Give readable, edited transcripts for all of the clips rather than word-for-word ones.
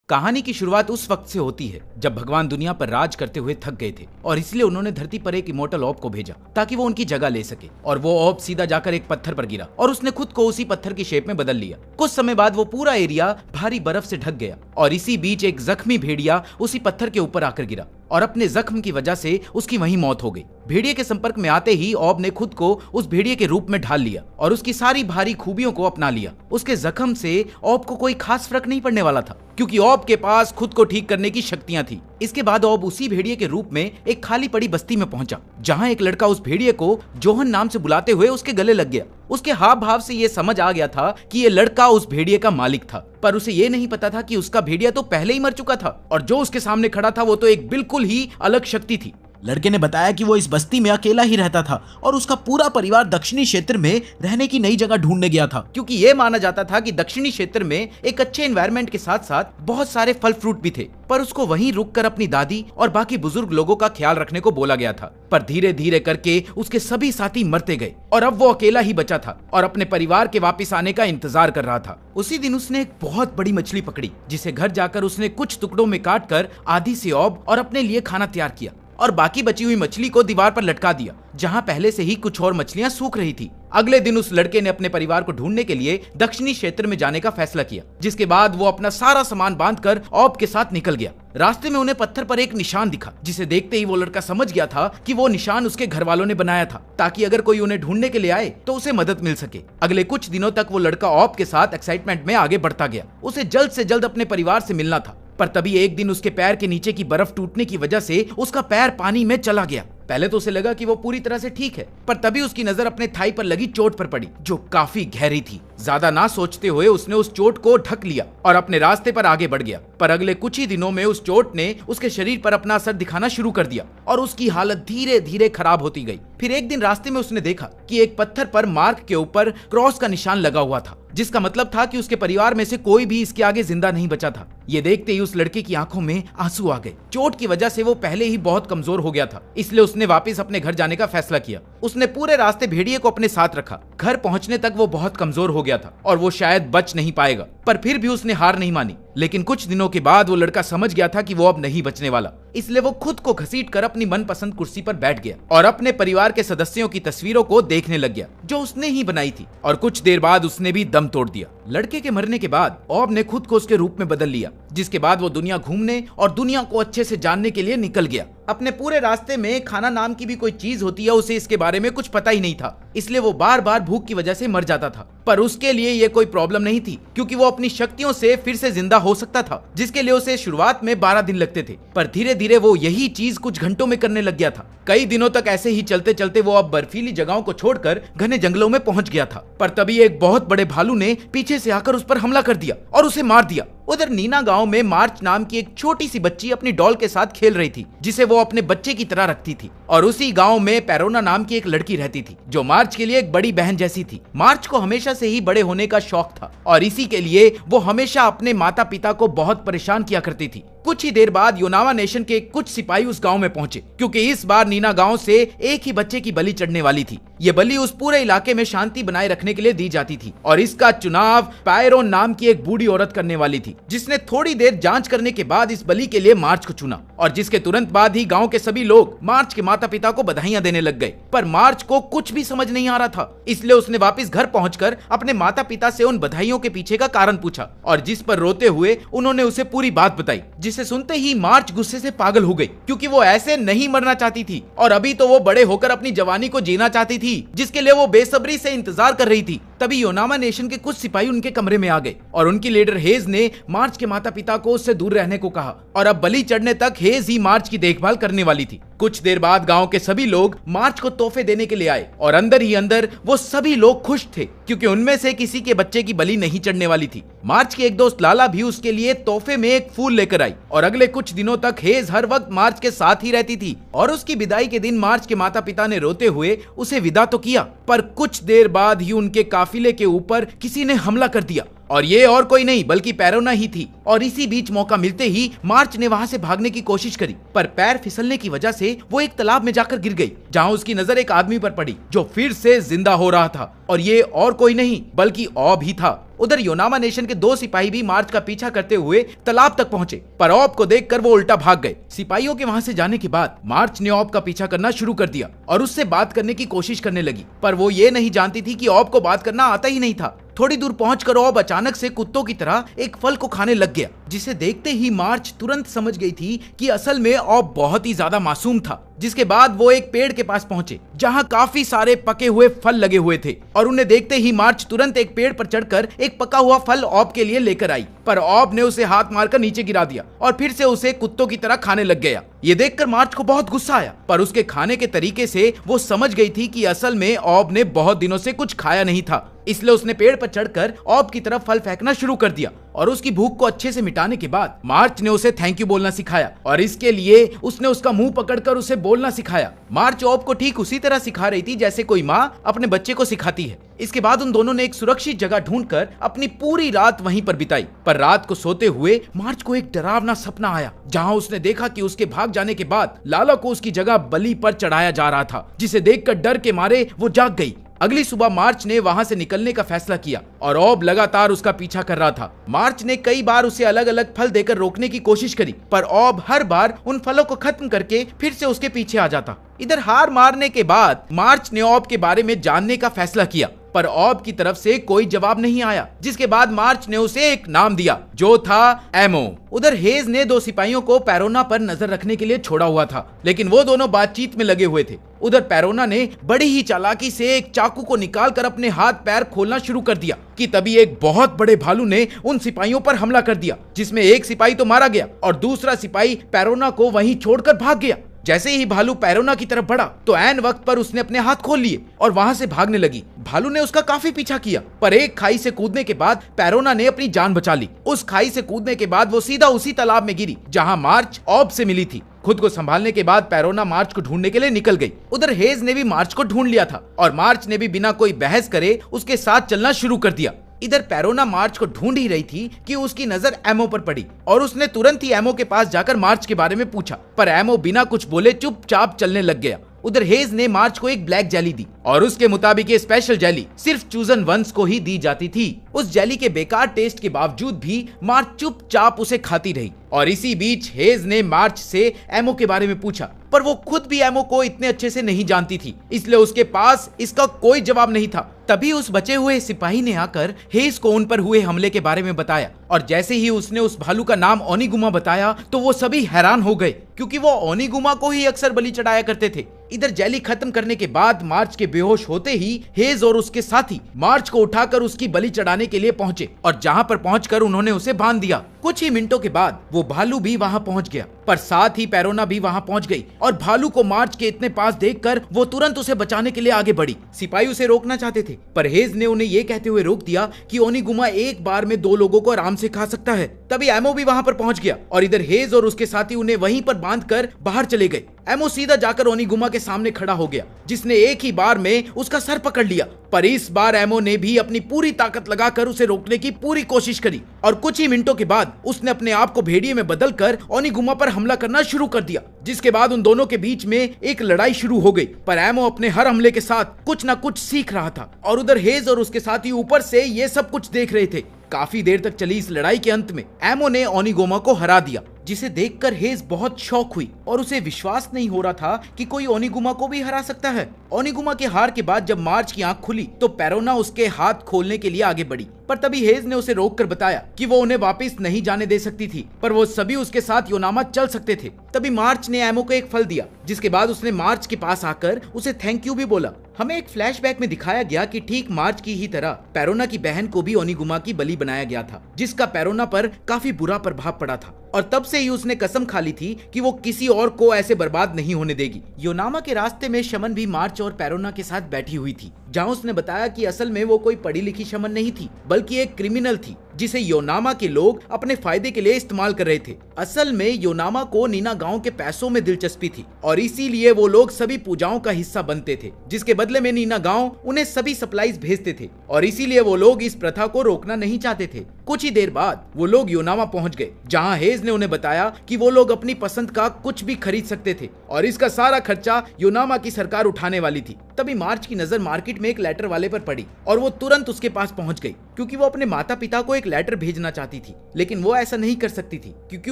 कहानी की शुरुआत उस वक्त से होती है जब भगवान दुनिया पर राज करते हुए थक गए थे और इसलिए उन्होंने धरती पर एक इमोर्टल ऑब को भेजा ताकि वो उनकी जगह ले सके। और वो ऑब सीधा जाकर एक पत्थर पर गिरा और उसने खुद को उसी पत्थर की शेप में बदल लिया। कुछ समय बाद वो पूरा एरिया भारी बर्फ से ढक गया और इसी बीच एक जख्मी भेड़िया उसी पत्थर के ऊपर आकर गिरा और अपने जख्म की वजह से उसकी वहीं मौत हो गई। भेड़िए के संपर्क में आते ही ऑब ने खुद को उस भेड़िए के रूप में ढाल लिया और उसकी सारी भारी खूबियों को अपना लिया। उसके जख्म से ऑब को कोई खास फर्क नहीं पड़ने वाला था क्योंकि ऑब के पास खुद को ठीक करने की शक्तियां थी। इसके बाद ऑब उसी भेड़िए के रूप में एक खाली पड़ी बस्ती में पहुंचा जहां एक लड़का उस भेड़िए को जोहन नाम से बुलाते हुए उसके गले लग गया। उसके हाव भाव से ये समझ आ गया था कि ये लड़का उस भेड़िए का मालिक था, पर उसे ये नहीं पता था कि उसका भेड़िया तो पहले ही मर चुका था और जो उसके सामने खड़ा था वो तो एक बिल्कुल ही अलग शक्ति थी। लड़के ने बताया कि वो इस बस्ती में अकेला ही रहता था और उसका पूरा परिवार दक्षिणी क्षेत्र में रहने की नई जगह ढूंढने गया था क्योंकि ये माना जाता था कि दक्षिणी क्षेत्र में एक अच्छे एनवायरनमेंट के साथ साथ बहुत सारे फल फ्रूट भी थे। पर उसको वहीं रुककर अपनी दादी और बाकी बुजुर्ग लोगों का ख्याल रखने को बोला गया था। पर धीरे धीरे करके उसके सभी साथी मरते गए और अब वो अकेला ही बचा था और अपने परिवार के वापस आने का इंतजार कर रहा था। उसी दिन उसने एक बहुत बड़ी मछली पकड़ी जिसे घर जाकर उसने कुछ टुकड़ों में काट कर आधी से ऑब और अपने लिए खाना तैयार किया और बाकी बची हुई मछली को दीवार पर लटका दिया जहां पहले से ही कुछ और मछलियां सूख रही थी। अगले दिन उस लड़के ने अपने परिवार को ढूंढने के लिए दक्षिणी क्षेत्र में जाने का फैसला किया, जिसके बाद वो अपना सारा सामान बांधकर ऑब के साथ निकल गया। रास्ते में उन्हें पत्थर पर एक निशान दिखा जिसे देखते ही वो लड़का समझ गया था कि वो निशान उसके घर वालों ने बनाया था ताकि अगर कोई उन्हें ढूंढने के लिए आए तो उसे मदद मिल सके। अगले कुछ दिनों तक वो लड़का ऑब के साथ एक्साइटमेंट में आगे बढ़ता गया। उसे जल्द से जल्द अपने परिवार से मिलना था। पर तभी एक दिन उसके पैर के नीचे की बर्फ टूटने की वजह से उसका पैर पानी में चला गया। पहले तो उसे लगा कि वो पूरी तरह से ठीक है, पर तभी उसकी नजर अपने थाई पर लगी चोट पर पड़ी जो काफी गहरी थी। ज्यादा ना सोचते हुए उसने उस चोट को ढक लिया और अपने रास्ते पर आगे बढ़ गया। पर अगले कुछ ही दिनों में उस चोट ने उसके शरीर पर अपना असर दिखाना शुरू कर दिया और उसकी हालत धीरे धीरे खराब होती गई। फिर एक दिन रास्ते में उसने देखा कि एक पत्थर पर मार्क के ऊपर क्रॉस का निशान लगा हुआ था, जिसका मतलब था कि उसके परिवार में से कोई भी इसके आगे जिंदा नहीं बचा था। ये देखते ही उस लड़के की आंखों में आंसू आ गए। चोट की वजह से वो पहले ही बहुत कमजोर हो गया था, इसलिए उसने वापस अपने घर जाने का फैसला किया। उसने पूरे रास्ते भेड़िए को अपने साथ रखा। घर पहुंचने तक वो बहुत कमजोर हो गया था और वो शायद बच नहीं पाएगा, पर फिर भी उसने हार नहीं मानी। लेकिन कुछ दिनों के बाद वो लड़का समझ गया था कि वो अब नहीं बचने वाला, इसलिए वो खुद को घसीटकर अपनी मनपसंद कुर्सी पर बैठ गया और अपने परिवार के सदस्यों की तस्वीरों को देखने लग गया जो उसने ही बनाई थी। और कुछ देर बाद उसने भी दम तोड़ दिया। लड़के के मरने के बाद ऑब ने खुद को उसके रूप में बदल लिया, जिसके बाद वो दुनिया घूमने और दुनिया को अच्छे से जानने के लिए निकल गया। अपने पूरे रास्ते में खाना नाम की भी कोई चीज होती है उसे इसके बारे में कुछ पता ही नहीं था, इसलिए वो बार बार भूख की वजह से मर जाता था। पर उसके लिए ये कोई प्रॉब्लम नहीं थी क्योंकि वो अपनी शक्तियों से फिर से जिंदा हो सकता था, जिसके लिए उसे शुरुआत में 12 दिन लगते थे। पर धीरे धीरे वो यही चीज कुछ घंटों में करने लग गया था। कई दिनों तक ऐसे ही चलते चलते वो अब बर्फीली जगहों को छोड़कर घने जंगलों में पहुंच गया था। पर तभी एक बहुत बड़े भालू ने पीछे से आकर उस पर हमला कर दिया और उसे मार दिया। उधर नीना गांव में मार्च नाम की एक छोटी सी बच्ची अपनी डॉल के साथ खेल रही थी, जिसे वो अपने बच्चे की तरह रखती थी। और उसी गांव में पेरोना नाम की एक लड़की रहती थी जो मार्च के लिए एक बड़ी बहन जैसी थी। मार्च को हमेशा से ही बड़े होने का शौक था और इसी के लिए वो हमेशा अपने माता पिता को बहुत परेशान किया करती थी। कुछ ही देर बाद योनावा नेशन के कुछ सिपाही उस गांव में पहुंचे क्योंकि इस बार नीना गांव से एक ही बच्चे की बलि चढ़ने वाली थी। ये बलि उस पूरे इलाके में शांति बनाए रखने के लिए दी जाती थी और इसका चुनाव पायरोन नाम की एक बूढ़ी औरत करने वाली थी, जिसने थोड़ी देर जांच करने के बाद इस बलि के लिए मार्च को चुना। और जिसके तुरंत बाद ही गांव के सभी लोग मार्च के माता पिता को बधाइयां देने लग गए। पर मार्च को कुछ भी समझ नहीं आ रहा था, इसलिए उसने वापस घर पहुंचकर अपने माता पिता से उन बधाइयों के पीछे का कारण पूछा और जिस पर रोते हुए उन्होंने उसे पूरी बात बताई, जिसे सुनते ही मार्च गुस्से से पागल हो गई क्योंकि वो ऐसे नहीं मरना चाहती थी और अभी तो वो बड़े होकर अपनी जवानी को जीना चाहती थी, जिसके लिए वो बेसब्री से इंतजार कर रही थी। तभी योनामा नेशन के कुछ सिपाही उनके कमरे में आ गए और उनकी लीडर हेज ने मार्च के माता पिता को उससे दूर रहने को कहा और अब बलि चढ़ने तक हेज ही मार्च की देखभाल करने वाली थी। कुछ देर बाद गांव के सभी लोग मार्च को तोहफे देने के लिए आए और अंदर ही अंदर वो सभी लोग खुश थे क्योंकि उनमें से किसी के बच्चे की बलि नहीं चढ़ने वाली थी। मार्च की एक दोस्त लाला भी उसके लिए तोहफे में एक फूल लेकर आई और अगले कुछ दिनों तक हेज हर वक्त मार्च के साथ ही रहती थी। और उसकी विदाई के दिन मार्च के माता पिता ने रोते हुए उसे विदा तो किया, पर कुछ देर बाद ही उनके काफिले के ऊपर किसी ने हमला कर दिया और ये और कोई नहीं बल्कि पैरोना ही थी। और इसी बीच मौका मिलते ही मार्च ने वहां से भागने की कोशिश करी, पर पैर फिसलने की वजह से वो एक तालाब में जाकर गिर गई, जहां उसकी नजर एक आदमी पर पड़ी जो फिर से जिंदा हो रहा था, और ये और कोई नहीं बल्कि ऑब ही था। उधर योनामा नेशन के 2 सिपाही भी मार्च का पीछा करते हुए तालाब तक पहुंचे, पर ऑब को देखकर वो उल्टा भाग गए। सिपाहियों के वहां से जाने के बाद मार्च ने ऑब का पीछा करना शुरू कर दिया और उससे बात करने की कोशिश करने लगी, पर वो ये नहीं जानती थी कि ऑब को बात करना आता ही नहीं था। थोड़ी दूर पहुंचकर ऑब अचानक से कुत्तों की तरह एक फल को खाने लग गया, जिसे देखते ही मार्च तुरंत समझ गई थी कि असल में ऑब बहुत ही ज्यादा मासूम था। जिसके बाद वो एक पेड़ के पास पहुंचे जहां काफी सारे पके हुए फल लगे हुए थे, और उन्हें देखते ही मार्च तुरंत एक पेड़ पर चढ़कर एक पका हुआ फल ऑब के लिए लेकर आई, पर ऑब ने उसे हाथ मारकर नीचे गिरा दिया और फिर से उसे कुत्तों की तरह खाने लग गया। ये देखकर मार्च को बहुत गुस्सा आया, पर उसके खाने के तरीके से वो समझ गई थी कि असल में ऑब ने बहुत दिनों से कुछ खाया नहीं था, इसलिए उसने पेड़ पर चढ़कर ऑब की तरफ फल फेंकना शुरू कर दिया। और उसकी भूख को अच्छे से मिटाने के बाद मार्च ने उसे थैंक यू बोलना सिखाया, और इसके लिए उसने उसका मुंह पकड़कर उसे बोलना सिखाया। मार्च ऑब को ठीक उसी तरह सिखा रही थी जैसे कोई माँ अपने बच्चे को सिखाती है। इसके बाद उन दोनों ने एक सुरक्षित जगह ढूंढकर अपनी पूरी रात वहीं पर बिताई। पर रात को सोते हुए मार्च को एक डरावना सपना आया, जहां उसने देखा कि उसके भाग जाने के बाद लाला को उसकी जगह बलि पर चढ़ाया जा रहा था, जिसे देखकर डर के मारे वो जाग गई। अगली सुबह मार्च ने वहां से निकलने का फैसला किया और ऑब लगातार उसका पीछा कर रहा था। मार्च ने कई बार उसे अलग अलग फल देकर रोकने की कोशिश करी, पर ऑब हर बार उन फलों को खत्म करके फिर से उसके पीछे आ जाता। इधर हार मारने के बाद मार्च ने ऑब के बारे में जानने का फैसला किया, पर ऑब की तरफ से कोई जवाब नहीं आया, जिसके बाद मार्च ने उसे एक नाम दिया जो था एमो। उधर हेज ने 2 सिपाहियों को पैरोना पर नजर रखने के लिए छोड़ा हुआ था, लेकिन वो दोनों बातचीत में लगे हुए थे। उधर पैरोना ने बड़ी ही चालाकी से एक चाकू को निकालकर अपने हाथ पैर खोलना शुरू कर दिया कि तभी एक बहुत बड़े भालू ने उन सिपाहियों पर हमला कर दिया, जिसमें एक सिपाही तो मारा गया और दूसरा सिपाही पैरोना को वहीं छोड़कर भाग गया। जैसे ही भालू पैरोना की तरफ बढ़ा तो ऐन वक्त पर उसने अपने हाथ खोल लिए और वहां से भागने लगी। भालू ने उसका काफी पीछा किया, पर एक खाई से कूदने के बाद पैरोना ने अपनी जान बचा ली। उस खाई से कूदने के बाद वो सीधा उसी तालाब में गिरी जहां मार्च ऑब से मिली थी। खुद को संभालने के बाद पैरोना मार्च को ढूंढने के लिए निकल गई। उधर हेज ने भी मार्च को ढूंढ लिया था और मार्च ने भी बिना कोई बहस करे उसके साथ चलना शुरू कर दिया। इधर पैरोना मार्च को ढूंढ ही रही थी कि उसकी नजर एमो पर पड़ी और उसने तुरंत ही एमो के पास जाकर मार्च के बारे में पूछा, पर एमो बिना कुछ बोले चुपचाप चलने लग गया। उधर हेज ने मार्च को एक ब्लैक जेली दी और उसके मुताबिक ये स्पेशल जेली सिर्फ चूजन वंस को ही दी जाती थी। उस जेली के बेकार टेस्ट के बावजूद भी मार्च चुपचाप उसे खाती रही। और इसी बीच हेज ने मार्च से एमो के बारे में पूछा, पर वो खुद भी एमो को इतने अच्छे से नहीं जानती थी, इसलिए उसके पास इसका कोई जवाब नहीं था। तभी उस बचे हुए सिपाही ने आकर हेज को उन पर हुए हमले के बारे में बताया, और जैसे ही उसने उस भालू का नाम ओनिगुमा बताया तो वो सभी हैरान हो गए, क्योंकि वो ओनिगुमा को ही अक्सर बलि चढ़ाया करते थे। इधर जेली खत्म करने के बाद मार्च के बेहोश होते ही हेज और उसके साथी मार्च को उठाकर उसकी बलि चढ़ाने के लिए पहुंचे, और जहां पर पहुंचकर उन्होंने उसे बांध दिया। कुछ ही मिनटों के बाद वो भालू भी वहां पहुंच गया, पर साथ ही पैरोना भी वहां पहुंच गई, और भालू को मार्च के इतने पास देखकर वो तुरंत उसे बचाने के लिए आगे बढ़ी। सिपाही उसे रोकना चाहते थे, पर हेज ने उन्हें ये कहते हुए रोक दिया कि ओनिगुमा एक बार में 2 लोगों को आराम से खा सकता है। तभी एमो भी वहां पर पहुंच गया, और इधर हेज और उसके साथी उन्हें वहीं पर बांधकर बाहर चले गए। एमो सीधा जाकर ओनिगुमा के सामने खड़ा हो गया, जिसने एक ही बार में उसका सर पकड़ लिया, पर इस बार एमो ने भी अपनी पूरी ताकत लगाकर उसे रोकने की पूरी कोशिश करी, और कुछ ही मिनटों के बाद उसने अपने आप को भेड़िए में बदलकर ओनिगुमा पर हमला करना शुरू कर दिया, जिसके बाद उन दोनों के बीच में एक लड़ाई शुरू हो गई। पर एमो अपने हर हमले के साथ कुछ न कुछ सीख रहा था, और उधर हेज और उसके साथी ऊपर से ये सब कुछ देख रहे थे। काफी देर तक चली इस लड़ाई के अंत में एमो ने ओनिगुमा को हरा दिया, जिसे देखकर हेज बहुत शॉक हुई और उसे विश्वास नहीं हो रहा था कि कोई ओनिगुमा को भी हरा सकता है। ओनिगुमा के हार के बाद जब मार्च की आंख खुली तो पैरोना उसके हाथ खोलने के लिए आगे बढ़ी, पर तभी हेज ने उसे रोककर बताया कि वो उन्हें वापस नहीं जाने दे सकती थी, पर वो सभी उसके साथ योनामा चल सकते थे। तभी मार्च ने एमो को एक फल दिया, जिसके बाद उसने मार्च के पास आकर उसे थैंक यू भी बोला। हमें एक फ्लैशबैक में दिखाया गया कि ठीक मार्च की ही तरह पैरोना की बहन को भी ओनिगुमा की बलि बनाया गया था, जिसका पैरोना पर काफी बुरा प्रभाव पड़ा था, और तब से ही उसने कसम खा ली थी कि वो किसी और को ऐसे बर्बाद नहीं होने देगी। योनामा के रास्ते में शमन भी मार्च और पैरोना के साथ बैठी हुई थी, जहां उसने बताया कि असल में वो कोई पढ़ी लिखी शमन नहीं थी, बल्कि एक क्रिमिनल थी, जिसे योनामा के लोग अपने फायदे के लिए इस्तेमाल कर रहे थे। असल में योनामा को नीना गांव के पैसों में दिलचस्पी थी, और इसीलिए वो लोग सभी पूजाओं का हिस्सा बनते थे, जिसके बदले में नीना गांव उन्हें सभी सप्लाईज भेजते थे। और इसीलिए वो लोग इस प्रथा को रोकना नहीं चाहते थे। कुछ ही देर बाद वो लोग योनामा पहुंच गए, जहां हेज ने उन्हें बताया कि वो लोग अपनी पसंद का कुछ भी खरीद सकते थे और इसका सारा खर्चा योनामा की सरकार उठाने वाली थी। तभी मार्च की नजर मार्केट में एक लेटर वाले पर पड़ी और वो तुरंत उसके पास पहुंच गई, क्योंकि वो अपने माता पिता को एक लेटर भेजना चाहती थी। लेकिन वो ऐसा नहीं कर सकती थी क्योंकि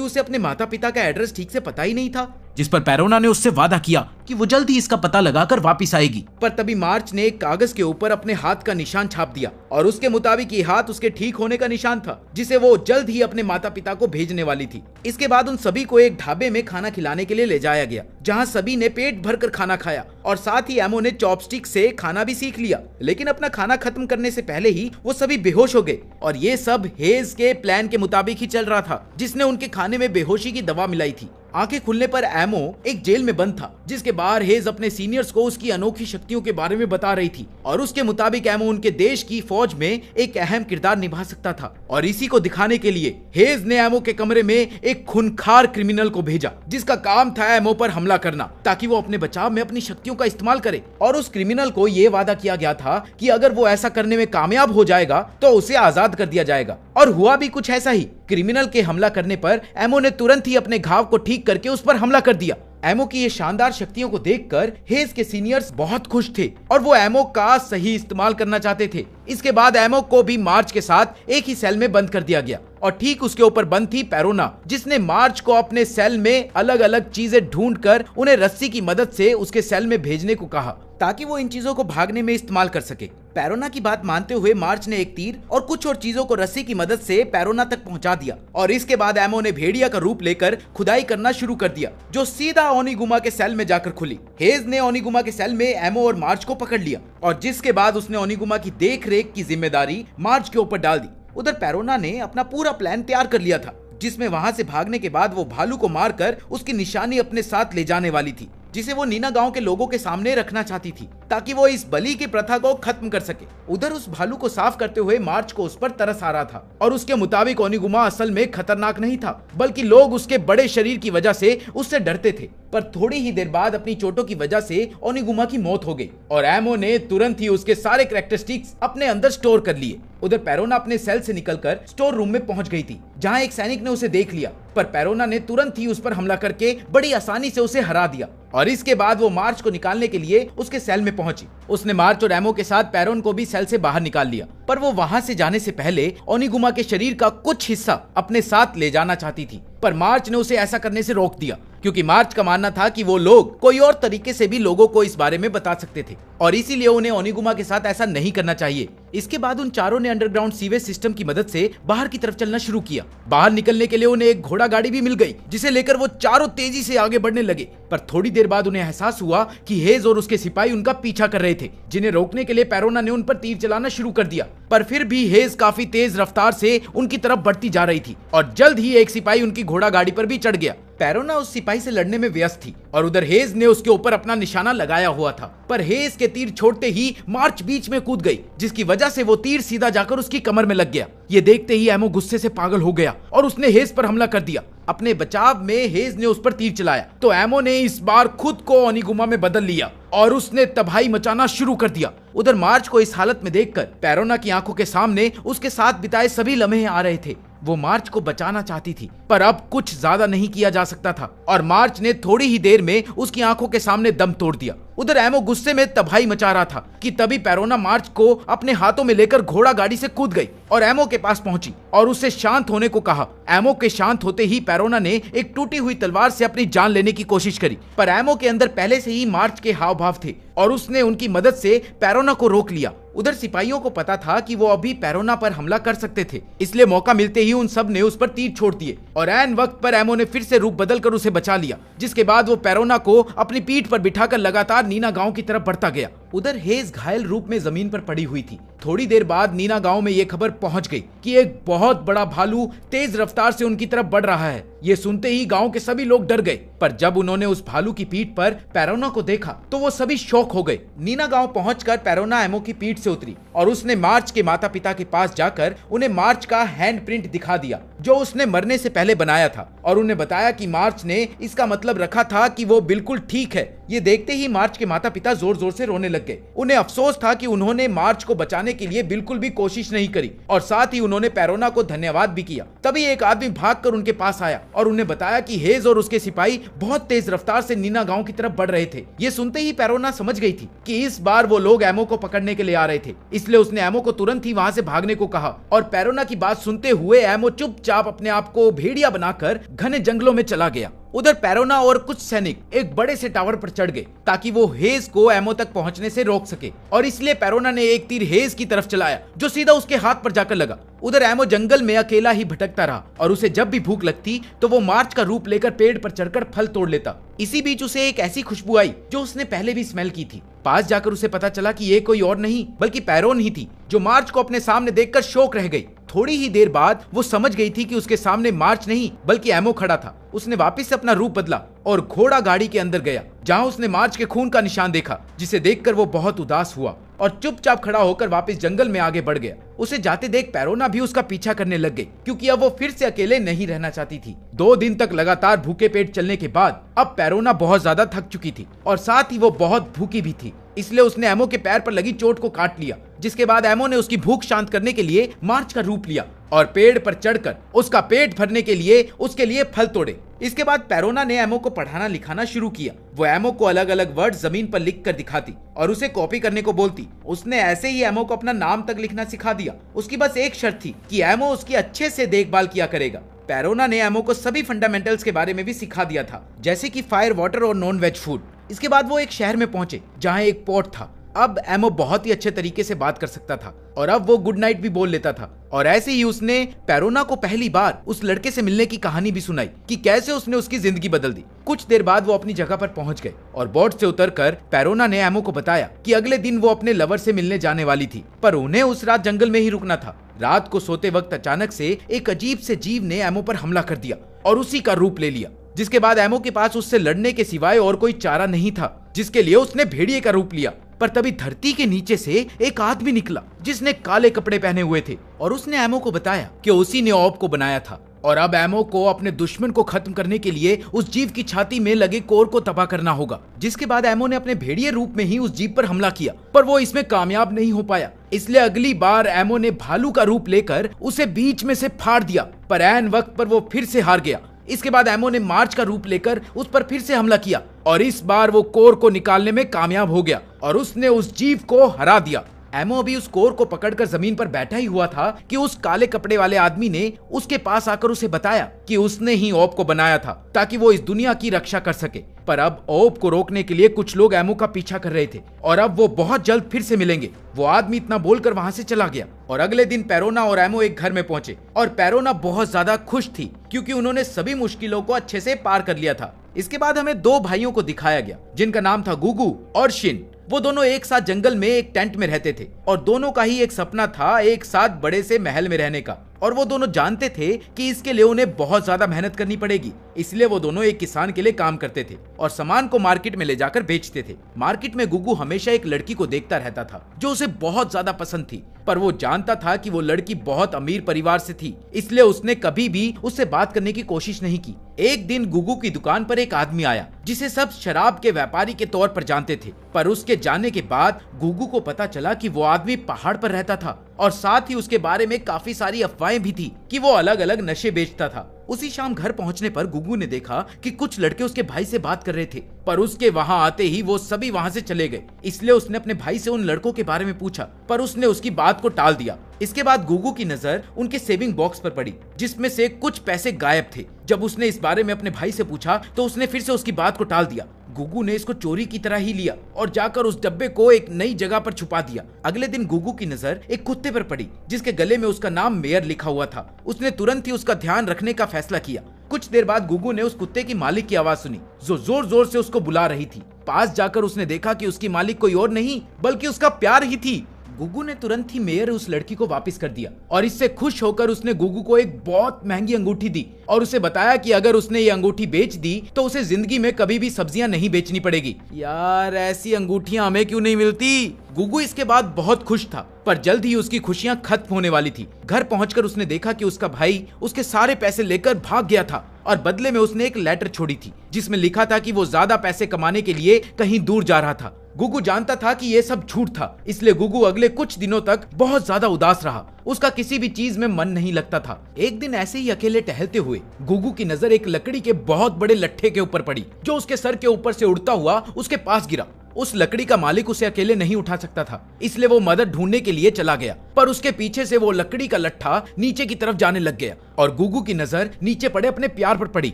उसे अपने माता पिता का एड्रेस ठीक से पता ही नहीं था, जिस पर पेरोना ने उससे वादा किया कि वो जल्द ही इसका पता लगाकर वापस आएगी। पर तभी मार्च ने एक कागज के ऊपर अपने हाथ का निशान छाप दिया और उसके मुताबिक ये हाथ उसके ठीक होने का निशान था, जिसे वो जल्द ही अपने माता पिता को भेजने वाली थी। इसके बाद उन सभी को एक ढाबे में खाना खिलाने के लिए ले जाया गया, जहां सभी ने पेट भरकर खाना खाया और साथ ही एमो ने चॉपस्टिक से खाना भी सीख लिया। लेकिन अपना खाना खत्म करने से पहले ही वो सभी बेहोश हो गए और ये सब हेज के प्लान के मुताबिक ही चल रहा था, जिसने उनके खाने में बेहोशी की दवा मिलाई थी। आंखें खुलने पर एमो एक जेल में बंद था, जिसके बाहर हेज अपने सीनियर्स को उसकी अनोखी शक्तियों के बारे में बता रही थी और उसके मुताबिक एमो उनके देश की फौज में एक अहम किरदार निभा सकता था। और इसी को दिखाने के लिए हेज ने एमो के कमरे में एक खूंखार क्रिमिनल को भेजा, जिसका काम था एमो पर हमला करना, ताकि वो अपने बचाव में अपनी शक्तियों का इस्तेमाल करे। और उस क्रिमिनल को ये वादा किया गया था कि अगर वो ऐसा करने में कामयाब हो जाएगा तो उसे आजाद कर दिया जाएगा। और हुआ भी कुछ ऐसा ही। क्रिमिनल के हमला करने पर एमो ने तुरंत ही अपने घाव को ठीक करके उस पर हमला कर दिया। एमो की ये शानदार शक्तियों को देखकर हेज के सीनियर्स बहुत खुश थे और वो एमो का सही इस्तेमाल करना चाहते थे। इसके बाद एमो को भी मार्च के साथ एक ही सेल में बंद कर दिया गया और ठीक उसके ऊपर बंद थी पेरोना, जिसने मार्च को अपने सेल में अलग अलग चीजें ढूंढकर उन्हें रस्सी की मदद से उसके सेल में भेजने को कहा, ताकि वो इन चीजों को भागने में इस्तेमाल कर सके। पेरोना की बात मानते हुए मार्च ने एक तीर और कुछ और चीजों को रस्सी की मदद से पेरोना तक पहुंचा दिया और इसके बाद एमो ने भेड़िया का रूप लेकर खुदाई करना शुरू कर दिया, जो सीधा ओनिगुमा के सेल में जाकर खुली। हेज ने ओनिगुमा के सेल में एमो और मार्च को पकड़ लिया और जिसके बाद उसने ओनिगुमा की देखरेख की जिम्मेदारी मार्च के ऊपर डाल दी। उधर पेरोना ने अपना पूरा प्लान तैयार कर लिया था, जिसमें वहां से भागने के बाद वो भालू को मारकर उसकी निशानी अपने साथ ले जाने वाली थी, जिसे वो नीना गांव के लोगों के सामने रखना चाहती थी, ताकि वो इस बलि की प्रथा को खत्म कर सके। उधर उस भालू को साफ करते हुए मार्च को उस पर तरस आ रहा था और उसके मुताबिक ओनिगुमा असल में खतरनाक नहीं था, बल्कि लोग उसके बड़े शरीर की वजह से उससे डरते थे। पर थोड़ी ही देर बाद अपनी चोटों की वजह से ओनिगुमा की मौत हो गई और एमो ने तुरंत ही उसके सारे कैरेक्टरिस्टिक्स अपने अंदर स्टोर कर लिए। उधर पेरोना अपने सेल से निकलकर स्टोर रूम में पहुंच गई थी, जहां एक सैनिक ने उसे देख लिया, पर पेरोना ने तुरंत ही उस पर हमला करके बड़ी आसानी से उसे हरा दिया और इसके बाद वो मार्च को निकालने के लिए उसके सेल में पहुंची। उसने मार्च और एमो के साथ पेरोन को भी सेल से बाहर निकाल लिया, पर वो वहां से जाने से पहले ओनिगुमा के शरीर का कुछ हिस्सा अपने साथ ले जाना चाहती थी, पर मार्च ने उसे ऐसा करने से रोक दिया, क्योंकि मार्च का मानना था कि वो लोग कोई और तरीके से भी लोगों को इस बारे में बता सकते थे और इसीलिए उन्हें ओनिगुमा के साथ ऐसा नहीं करना चाहिए। इसके बाद उन चारों ने अंडरग्राउंड सीवेज सिस्टम की मदद से बाहर की तरफ चलना शुरू किया। बाहर निकलने के लिए उन्हें एक घोड़ा गाड़ी भी मिल गई, जिसे लेकर वो चारों तेजी से आगे बढ़ने लगे। पर थोड़ी देर बाद उन्हें एहसास हुआ कि हेज और उसके सिपाही उनका पीछा कर रहे थे, जिन्हें रोकने के लिए पेरोना ने उन पर तीर चलाना शुरू कर दिया। पर फिर भी हेज काफी तेज रफ्तार से उनकी तरफ बढ़ती जा रही थी और जल्द ही एक सिपाही उनकी घोड़ा गाड़ी पर भी चढ़ गया। पेरोना उस सिपाही से लड़ने में व्यस्त थी और उधर हेज ने उसके ऊपर अपना निशाना लगाया हुआ था, पर हेज के तीर छोड़ते ही मार्च बीच में कूद गई, जिसकी वजह से वो तीर सीधा जाकर उसकी कमर में लग गया। ये देखते ही एमो गुस्से से पागल हो गया और उसने हेज पर हमला कर दिया। अपने बचाव में हेज ने उस पर तीर चलाया तो एमो ने इस बार खुद को ओनिगुमा में बदल लिया और उसने तबाही मचाना शुरू कर दिया। उधर मार्च को इस हालत में देखकर पेरोना की आंखों के सामने उसके साथ बिताए सभी लम्हे आ रहे थे। वो मार्च को बचाना चाहती थी, पर अब कुछ ज्यादा नहीं किया जा सकता था और मार्च ने थोड़ी ही देर में उसकी आंखों के सामने दम तोड़ दिया। उधर एमो गुस्से में तबाही मचा रहा था कि तभी पेरोना मार्च को अपने हाथों में लेकर घोड़ा गाड़ी से कूद गई और एमो के पास पहुंची और उससे शांत होने को कहा। एमो के शांत होते ही पेरोना ने एक टूटी हुई तलवार से अपनी जान लेने की कोशिश करी, पर एमो के अंदर पहले से ही मार्च के हाव भाव थे और उसने उनकी मदद से पेरोना को रोक लिया। उधर सिपाहियों को पता था कि वो अभी पेरोना पर हमला कर सकते थे, इसलिए मौका मिलते ही उन सब ने उस पर तीर छोड़ दिए और ऐन वक्त पर एमो ने फिर से रूप बदलकर उसे बचा लिया, जिसके बाद वो पेरोना को अपनी पीठ पर बिठाकर लगातार नीना गांव की तरफ बढ़ता गया। उधर हेज घायल रूप में जमीन पर पड़ी हुई थी। थोड़ी देर बाद नीना गांव में ये खबर पहुंच गई कि एक बहुत बड़ा भालू तेज रफ्तार से उनकी तरफ बढ़ रहा है। ये सुनते ही गांव के सभी लोग डर गए, पर जब उन्होंने उस भालू की पीठ पर पेरोना को देखा तो वो सभी शॉक हो गए। नीना गांव पहुंचकर पेरोना एमो की पीठ से उतरी और उसने मार्च के माता पिता के पास जाकर उन्हें मार्च का हैंड प्रिंट दिखा दिया, जो उसने मरने से पहले बनाया था, और उन्हें बताया कि मार्च ने इसका मतलब रखा था कि वो बिल्कुल ठीक है। ये देखते ही मार्च के माता पिता जोर जोर से रोने लगे लग गए। उन्हें अफसोस था कि उन्होंने मार्च को बचाने के लिए बिल्कुल भी कोशिश नहीं करी और साथ ही उन्होंने पेरोना को धन्यवाद भी किया। तभी एक आदमी भागकर उनके पास आया और उन्हें बताया कि हेज और उसके सिपाही बहुत तेज रफ्तार से नीना गांव की तरफ बढ़ रहे थे। ये सुनते ही पेरोना समझ गई थी कि इस बार वो लोग एमो को पकड़ने के लिए आ रहे थे, इसलिए उसने एमो को तुरंत ही वहां से भागने को कहा। और पेरोना की बात सुनते हुए एमो चुपचाप अपने आप को भेड़िया बनाकर घने जंगलों में चला गया। उधर पेरोना और कुछ सैनिक एक बड़े से टावर पर चढ़ गए ताकि वो हेज को एमो तक पहुंचने से रोक सके, और इसलिए पेरोना ने एक तीर हेज की तरफ चलाया जो सीधा उसके हाथ पर जाकर लगा। उधर एमो जंगल में अकेला ही भटकता रहा और उसे जब भी भूख लगती तो वो मार्च का रूप लेकर पेड़ पर चढ़कर फल तोड़ लेता। इसी बीच उसे एक ऐसी खुशबू आई जो उसने पहले भी स्मेल की थी। पास जाकर उसे पता चला कि ये कोई और नहीं बल्कि पेरोन ही थी, जो मार्च को अपने सामने देखकर शौक रह गई। थोड़ी ही देर बाद वो समझ गई थी कि उसके सामने मार्च नहीं बल्कि एमो खड़ा था। उसने वापस से अपना रूप बदला और घोड़ा गाड़ी के अंदर गया, जहां उसने मार्च के खून का निशान देखा, जिसे देखकर वो बहुत उदास हुआ और चुपचाप खड़ा होकर वापस जंगल में आगे बढ़ गया। उसे जाते देख पेरोना भी उसका पीछा करने लग गई, क्योंकि अब वो फिर से अकेले नहीं रहना चाहती थी। 2 दिन तक लगातार भूखे पेट चलने के बाद अब पेरोना बहुत ज्यादा थक चुकी थी और साथ ही वो बहुत भूखी भी थी, इसलिए उसने एमो के पैर पर लगी चोट को काट लिया। जिसके बाद एमो ने उसकी भूख शांत करने के लिए मार्च का रूप लिया और पेड़ पर चढ़कर उसका पेट भरने के लिए उसके लिए फल तोड़े। इसके बाद पेरोना ने एमो को पढ़ाना लिखाना शुरू किया। वो एमो को अलग अलग वर्ड जमीन पर लिख कर दिखाती और उसे कॉपी करने को बोलती। उसने ऐसे ही एमो को अपना नाम तक लिखना सिखा दिया। उसकी बस एक शर्त थी कि एमो उसकी अच्छे से देखभाल किया करेगा। पेरोना ने एमो को सभी फंडामेंटल्स के बारे में भी सिखा दिया था, जैसे कि फायर, वाटर और नॉन वेज फूड। इसके बाद वो एक शहर में पहुंचे जहां एक पोर्ट था। अब एमो बहुत ही अच्छे तरीके से बात कर सकता था और अब वो गुड नाइट भी बोल लेता था। और ऐसे ही उसने पेरोना को पहली बार उस लड़के से मिलने की कहानी भी सुनाई कि कैसे उसने उसकी जिंदगी बदल दी। कुछ देर बाद वो अपनी जगह पर पहुंच गए और बोट से उतरकर पेरोना ने एमो को बताया कि अगले दिन वो अपने लवर से मिलने जाने वाली थी, पर उन्हें उस रात जंगल में ही रुकना था। रात को सोते वक्त अचानक से एक अजीब से जीव ने एमो पर हमला कर दिया और उसी का रूप ले लिया, जिसके बाद एमो के पास उससे लड़ने के सिवाय और कोई चारा नहीं था, जिसके लिए उसने भेड़िए का रूप लिया। पर तभी धरती के नीचे से एक आदमी निकला जिसने काले कपड़े पहने हुए थे और उसने एमो को बताया कि उसी ने ऑब को बनाया था और अब एमो को अपने दुश्मन को खत्म करने के लिए उस जीव की छाती में लगे कोर को तबाह करना होगा। जिसके बाद एमो ने अपने भेड़िए रूप में ही उस जीव पर हमला किया, पर वो इसमें कामयाब नहीं हो पाया। इसलिए अगली बार एमो ने भालू का रूप लेकर उसे बीच में से फाड़ दिया, पर ऐन वक्त पर वो फिर से हार गया। इसके बाद एमो ने मार्च का रूप लेकर उस पर फिर से हमला किया और इस बार वो कोर को निकालने में कामयाब हो गया और उसने उस जीव को हरा दिया। एमो अभी उस कोर को पकड़कर जमीन पर बैठा ही हुआ था कि उस काले कपड़े वाले आदमी ने उसके पास आकर उसे बताया कि उसने ही ओब को बनाया था ताकि वो इस दुनिया की रक्षा कर सके। पर अब ओब को रोकने के लिए कुछ लोग एमो का पीछा कर रहे थे और अब वो बहुत जल्द फिर से मिलेंगे। वो आदमी इतना बोलकर वहां से चला गया और अगले दिन पेरोना और एमो एक घर में पहुंचे और पेरोना बहुत ज्यादा खुश थी क्योंकि उन्होंने सभी मुश्किलों को अच्छे से पार कर लिया था। इसके बाद हमें 2 भाइयों को दिखाया गया जिनका नाम था गुगू और शिन। वो दोनों एक साथ जंगल में एक टेंट में रहते थे और दोनों का ही एक सपना था एक साथ बड़े से महल में रहने का, और वो दोनों जानते थे कि इसके लिए उन्हें बहुत ज्यादा मेहनत करनी पड़ेगी। इसलिए वो दोनों एक किसान के लिए काम करते थे और सामान को मार्केट में ले जाकर बेचते थे। मार्केट में गुगू हमेशा एक लड़की को देखता रहता था जो उसे बहुत ज्यादा पसंद थी, पर वो जानता था कि वो लड़की बहुत अमीर परिवार से थी, इसलिए उसने कभी भी उससे बात करने की कोशिश नहीं की। एक दिन गुगू की दुकान पर एक आदमी आया जिसे सब शराब के व्यापारी के तौर पर जानते थे, पर उसके जाने के बाद गुगू को पता चला कि वो आदमी पहाड़ पर रहता था और साथ ही उसके बारे में काफी सारी अफवाहें भी थी कि वो अलग अलग नशे बेचता था। उसी शाम घर पहुंचने पर गुगू ने देखा कि कुछ लड़के उसके भाई से बात कर रहे थे, पर उसके वहां आते ही वो सभी वहां से चले गए। इसलिए उसने अपने भाई से उन लड़कों के बारे में पूछा, पर उसने उसकी बात को टाल दिया। इसके बाद गुगू की नजर उनके सेविंग बॉक्स पर पड़ी जिसमें से कुछ पैसे गायब थे। जब उसने इस बारे में अपने भाई से पूछा तो उसने फिर से उसकी बात को टाल दिया। गुगू ने इसको चोरी की तरह ही लिया और जाकर उस डब्बे को एक नई जगह पर छुपा दिया। अगले दिन गुगू की नजर एक कुत्ते पर पड़ी जिसके गले में उसका नाम मेयर लिखा हुआ था। उसने तुरंत ही उसका ध्यान रखने का फैसला किया। कुछ देर बाद गुगू ने उस कुत्ते की मालिक की आवाज सुनी जो जोर जोर से उसको बुला रही थी। पास जाकर उसने देखा कि उसकी मालिक कोई और नहीं बल्कि उसका प्यार ही थी। गुगू ने तुरंत ही मेयर उस लड़की को वापस कर दिया और इससे खुश होकर उसने गुगू को एक बहुत महंगी अंगूठी दी और उसे बताया कि अगर उसने ये अंगूठी बेच दी तो उसे जिंदगी में कभी भी सब्जियां नहीं बेचनी पड़ेगी। यार ऐसी अंगूठियां हमें क्यों नहीं मिलती। गुगू इसके बाद बहुत खुश था, पर जल्द ही उसकी खुशियां खत्म होने वाली थी। घर पहुंचकर उसने देखा कि उसका भाई उसके सारे पैसे लेकर भाग गया था और बदले में उसने एक लेटर छोड़ी थी जिसमें लिखा था कि वो ज्यादा पैसे कमाने के लिए कहीं दूर जा रहा था। गुगू जानता था कि ये सब झूठ था, इसलिए गुगू अगले कुछ दिनों तक बहुत ज्यादा उदास रहा। उसका किसी भी चीज में मन नहीं लगता था। एक दिन ऐसे ही अकेले टहलते हुए गुगू की नजर एक लकड़ी के बहुत बड़े लट्ठे के ऊपर पड़ी, जो उसके सर के ऊपर से उड़ता हुआ उसके पास गिरा। उस लकड़ी का मालिक उसे अकेले नहीं उठा सकता था, इसलिए वो मदद ढूंढने के लिए चला गया, पर उसके पीछे से वो लकड़ी का लट्ठा नीचे की तरफ जाने लग गया और गुगू की नजर नीचे पड़े अपने प्यार पर पड़ी,